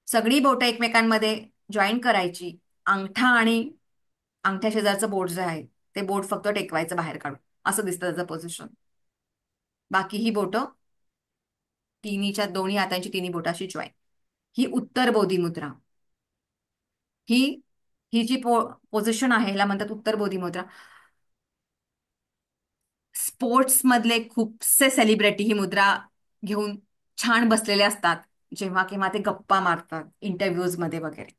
सगळी बोटं एकमेकांमध्ये जॉईन करायची, अंगठा आणि अंगठ्या शेजारचं बोट जे आहे ते बोट फक्त टेकवायचं बाहेर काढून, असं दिसतं त्याचं पोझिशन. बाकी ही बोटं तिन्हीच्या दोन्ही हातांची तिन्ही बोटाशी जॉईन, ही उत्तरबोधी मुद्रा. ही ही जी पोझिशन आहे ह्याला म्हणतात उत्तरबोधी मुद्रा. स्पोर्ट्स मधले खूपसे सेलिब्रिटी ही मुद्रा घेऊन छान बसलेले असतात, जेव्हा केव्हा ते गप्पा मारतात इंटरव्ह्यूज मध्ये वगैरे.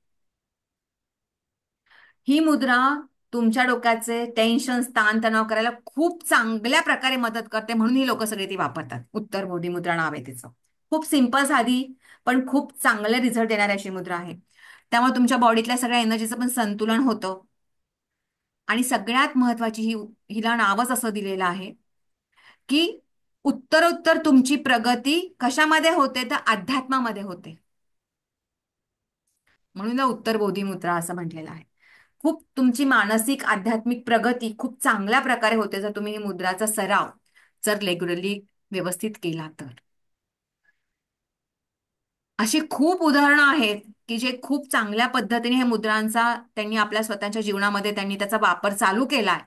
ही मुद्रा तुमच्या डोक्याचे टेन्शन, ताणतणाव करायला खूप चांगल्या प्रकारे मदत करते, म्हणून ही लोक सगळे ती वापरतात. उत्तरबोधी मुद्रा नाव आहे तिचं. खूप सिंपल, साधी, पण खूप चांगले रिझल्ट देणारी अशी मुद्रा आहे. त्यामुळे तुमच्या बॉडीतल्या सगळ्या एनर्जीचं पण संतुलन होतं. आणि सगळ्यात महत्वाची हिला नावच असं दिलेलं आहे की उत्तरोत्तर तुमची प्रगती कशामध्ये होते तर अध्यात्मामध्ये होते, म्हणून उत्तरबोधी मुद्रा असं म्हटलेलं आहे. खूप तुमची मानसिक आध्यात्मिक प्रगती खूप चांगल्या प्रकारे होते जर तुम्ही ही मुद्राचा सराव जर रेग्युलरली व्यवस्थित केला तर. अशी खूप उदाहरणं आहेत की जे खूप चांगल्या पद्धतीने हे मुद्रांचा त्यांनी आपल्या स्वतःच्या जीवनामध्ये त्यांनी त्याचा वापर चालू केलाय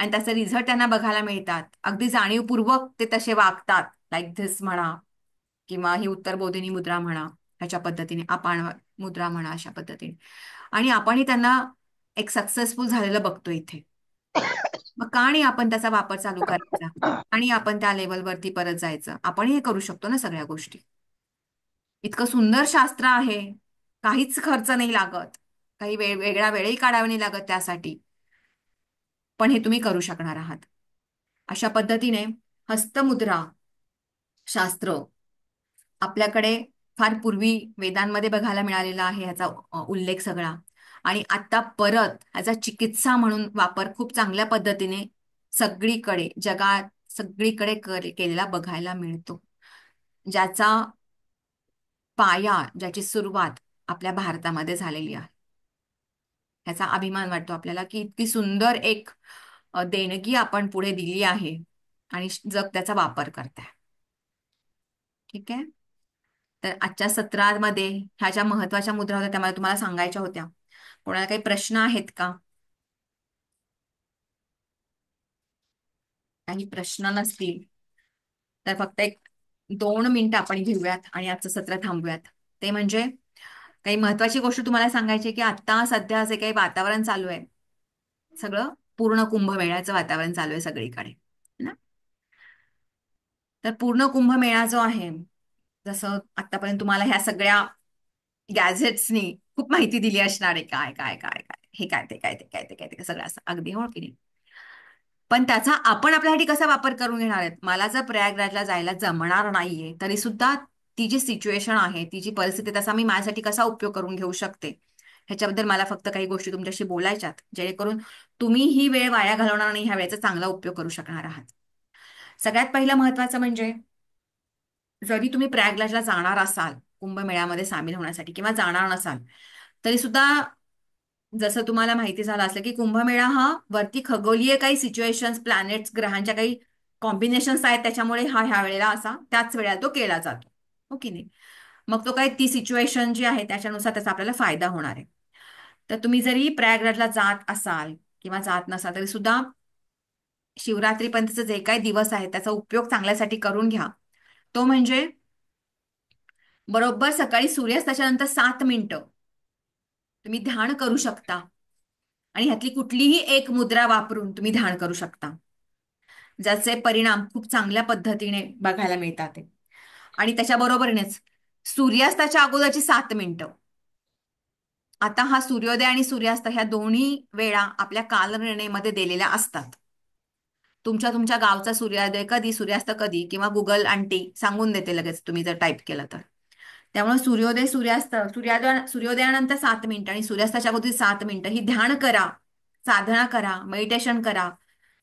आणि त्याचे रिझल्ट त्यांना बघायला मिळतात. अगदी जाणीवपूर्वक ते तसे वागतात, लाईक धिस म्हणा किंवा ही उत्तरबोधिनी मुद्रा म्हणा, ह्याच्या पद्धतीने अपान मुद्रा म्हणा, अशा पद्धतीने. आणि आपणही त्यांना एक सक्सेसफुल झालेलं बघतो इथे. मग का नाही आपण त्याचा वापर चालू करायचा आणि आपण त्या लेवलवरती परत जायचं? आपणही हे करू शकतो ना सगळ्या गोष्टी. इतकं सुंदर शास्त्र आहे, काहीच खर्च नाही लागत, काही वेगळा वेळही काढावा नाही लागत त्यासाठी, पण हे तुम्ही करू शकणार आहात. अशा पद्धतीने हस्तमुद्रा शास्त्र आपल्याकडे फार पूर्वी वेदांमध्ये बघायला मिळालेला आहे, ह्याचा उल्लेख सगळा. आणि आता परत ह्याचा चिकित्सा म्हणून वापर खूप चांगल्या पद्धतीने सगळीकडे जगात सगळीकडे केलेला बघायला मिळतो, ज्याचा पाया, ज्याची सुरुवात आपल्या भारतामध्ये झालेली आहे. ह्याचा अभिमान वाटतो आपल्याला की इतकी सुंदर एक देणगी आपण पुढे दिली आहे आणि जग त्याचा वापर करत आहे. ठीक आहे. तर आजच्या सत्रामध्ये ह्या ज्या महत्वाच्या मुद्रा होत्या त्या मला तुम्हाला सांगायच्या होत्या. कोणाला काही प्रश्न आहेत का? काही प्रश्न नसतील तर फक्त एक 2 मिनिटं आपण घेऊयात आणि आजचं सत्र थांबूयात. ते म्हणजे काही महत्वाची गोष्ट तुम्हाला सांगायची की आता सध्या जे काही वातावरण चालू आहे, सगळं पूर्ण कुंभमेळ्याचं वातावरण चालू आहे सगळीकडे ना. तर पूर्ण कुंभमेळा जो आहे, जसं आतापर्यंत तुम्हाला ह्या सगळ्या गॅझेट्सनी खूप माहिती दिली असणार आहे, काय काय काय काय हे काय ते काय ते काय ते काय ते सगळं असं अगदी, हो की नाही? पण त्याचा आपण आपल्यासाठी कसा वापर करून घेणार आहेत? मला जर प्रयागराजला जायला जमणार नाहीये तरी सुद्धा ती जी सिच्युएशन आहे, ती जी परिस्थिती, त्याचा मी माझ्यासाठी कसा उपयोग करून घेऊ शकते, ह्याच्याबद्दल मला फक्त काही गोष्टी तुमच्याशी बोलायच्यात, जेणेकरून तुम्ही ही वेळ वाया घालवणार आणि ह्या वेळेचा चांगला उपयोग करू शकणार आहात. सगळ्यात पहिलं महत्वाचं म्हणजे, जरी तुम्ही प्रयागराजला जाणार असाल कुंभमेळ्यामध्ये सामील होण्यासाठी किंवा जाणार नसाल तरी सुद्धा, जसं तुम्हाला माहिती झालं असलं की कुंभमेळा हा वरती खगोलीय काही सिच्युएशन्स, प्लॅनेट्स, ग्रहांच्या काही कॉम्बिनेशन्स आहेत, त्याच्यामुळे हा ह्या वेळेला असा त्याच वेळेला तो केला जातो. हो की नाही? मग तो काय ती सिच्युएशन जी आहे त्याच्यानुसार त्याचा आपल्याला फायदा होणार आहे. तर तुम्ही जरी प्रयागराजला जात असाल किंवा जात नसाल तरी सुद्धा शिवरात्रीपर्यंतचे जे काही दिवस आहेत त्याचा उपयोग चांगल्यासाठी करून घ्या. तो म्हणजे बरोबर सकाळी सूर्यास्ताच्या नंतर 7 मिनिटं तुम्ही ध्यान करू शकता आणि ह्यातली कुठलीही एक मुद्रा वापरून तुम्ही ध्यान करू शकता, ज्याचे परिणाम खूप चांगल्या पद्धतीने बघायला मिळतात. आणि त्याच्याबरोबरीनेच सूर्यास्ताच्या अगोदरची 7 मिनिटं, आता हा सूर्योदय आणि सूर्यास्त ह्या दोन्ही वेळा आपल्या कालनिर्णयमध्ये दिलेल्या असतात. तुमच्या तुमच्या गावचा सूर्योदय कधी, सूर्यास्त कधी, किंवा गुगल आंटी सांगून देते लगेच तुम्ही जर टाईप केलं तर. त्यामुळे सूर्योदय सूर्यास्त, सूर्योदयानंतर 7 मिनिटं आणि सूर्यास्ताच्या अगोदर 7 मिनिटं ही ध्यान करा, साधना करा, मेडिटेशन करा,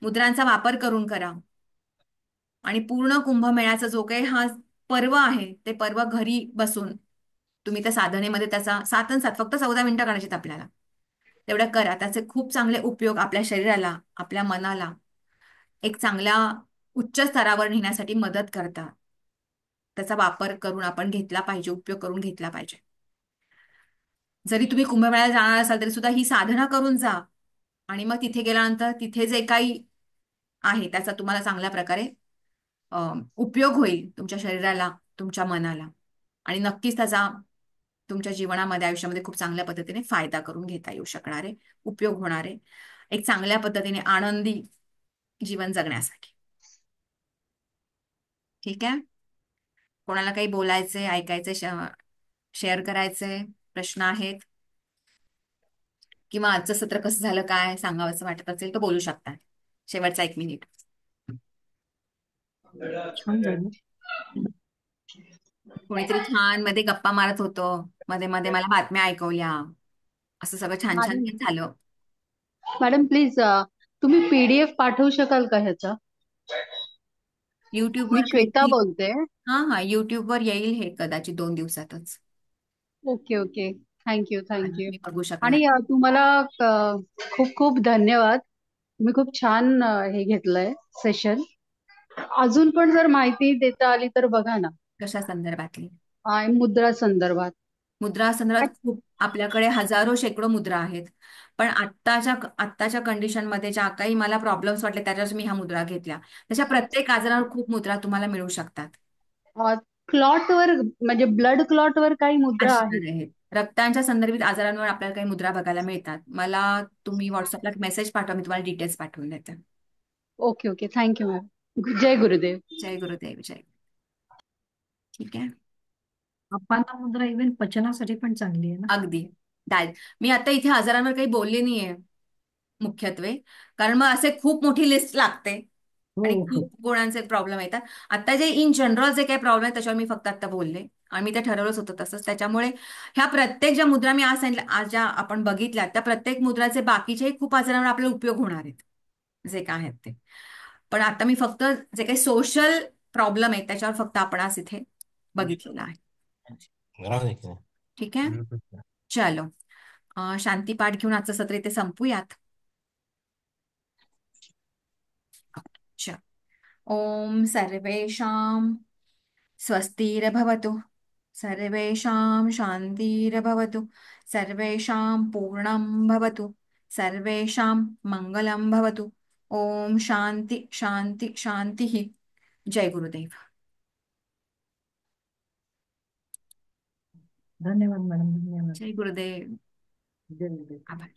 मुद्रांचा वापर करून करा. आणि पूर्ण कुंभमेळ्याचा जो काही हा पर्व आहे ते पर्व घरी बसून तुम्ही त्या साधनेमध्ये त्याचा 7 आणि 7 फक्त 14 मिनिटं काढायचे आपल्याला, तेवढं करा. त्याचे खूप चांगले उपयोग आपल्या शरीराला, आपल्या मनाला एक चांगल्या उच्च स्तरावर नेण्यासाठी मदत करतात. त्याचा वापर करून आपण घेतला पाहिजे, उपयोग करून घेतला पाहिजे. जरी तुम्ही कुंभमेळ्याला जाणार असाल तरी सुद्धा ही साधना करून जा आणि मग तिथे गेल्यानंतर तिथे जे काही आहे त्याचा तुम्हाला चांगल्या प्रकारे उपयोग होईल तुमच्या शरीराला, तुमच्या मनाला, आणि नक्कीच त्याचा तुमच्या जीवनामध्ये, आयुष्यामध्ये खूप चांगल्या पद्धतीने फायदा करून घेता येऊ शकणार आहे, उपयोग होणार आहे एक चांगल्या पद्धतीने आनंदी जीवन जगण्यासाठी. ठीक आहे? कोणाला काही बोलायचंय, ऐकायचंय, शेअर करायचंय, प्रश्न आहेत किंवा आजचं सत्र कसं झालं, काय सांगावंसं वाटत असेल तर बोलू शकता. शेवटचा 1 मिनिट. छान झालं. कोणीतरी छान मध्ये गप्पा मारत होतं, मध्ये मध्ये मला बातम्या ऐकवल्या, असं सगळं छान छान मॅडम काही झालं. मॅडम प्लीज तुम्ही पीडीएफ पाठवू शकाल का ह्याचा? मी युट्यूबवर श्वेता नक्की. बोलते. हा हा, युट्यूबवर येईल हे कदाचित 2 दिवसातच. ओके ओके, थँक्यू आणि थँक्यू. तुम्ही बघू शकणार. आणि तुम्हाला खूप खूप धन्यवाद. तुम्ही खूप छान हे घेतलंय सेशन. अजून पण जर माहिती देता आली तर बघा ना. कशा संदर्भातली? मुद्रा संदर्भात. मुद्रा संदर्भात खूप आपल्याकडे हजारो शेकडो मुद्रा आहेत, पण आत्ताच्या कंडिशनमध्ये ज्या काही मला प्रॉब्लेम्स वाटले त्याच्यावर मी ह्या मुद्रा घेतल्या. तशा प्रत्येक आजारावर खूप मुद्रा तुम्हाला मिळू शकतात. क्लॉट वर म्हणजे ब्लड क्लॉट वर काही मुद्रा आहेत? असणार आहेत. रक्तांच्या संदर्भित आजारांवर आपल्याला काही मुद्रा बघायला मिळतात. मला तुम्ही व्हॉट्सअपला मेसेज पाठवा, मी तुम्हाला डिटेल्स पाठवून देते. Okay okay, thank you ma'am. जय गुरुदेव. जय गुरुदेव. जय. ठीक आहे. अपाना मुद्रा इव्हन पचनासाठी पण चांगली आहे ना. अगदी. मी आता इथे आजारांवर काही बोलले नाहीये मुख्यत्वे, कारण मग असे खूप मोठी लिस्ट लागते हो आणि हो. खूप गुणांचे प्रॉब्लेम येतात. आता जे इन जनरल जे काही प्रॉब्लेम आहेत त्याच्यावर मी फक्त आता बोलले आणि मी ते ठरवलंच होतं तसंच. त्याच्यामुळे ह्या प्रत्येक ज्या मुद्रा मी आज सांगितल्या, आज ज्या आपण बघितल्या, त्या प्रत्येक मुद्राचे बाकीचेही खूप आजारांवर आपल्याला उपयोग होणार आहेत जे काय आहेत ते. पण आता मी फक्त जे काही सोशल प्रॉब्लेम आहेत त्याच्यावर फक्त आपण आज इथे बघितलेलं आहे. ठीक आहे. चलो, शांती पाठ घेऊन आजचं सत्र इथे संपूयात. अच्छा. ओम सर्वेषां स्वस्तिर्भवतु, सर्वेषां शान्तिर्भवतु, सर्वेषां पूर्णं भवतु, सर्वेषां मङ्गलं भवतु. ओम शांती शांती शांतिः. जय गुरुदेव. धन्यवाद मॅडम, धन्यवाद. जय गुरुदेव. जय गुरुदेव. आभार.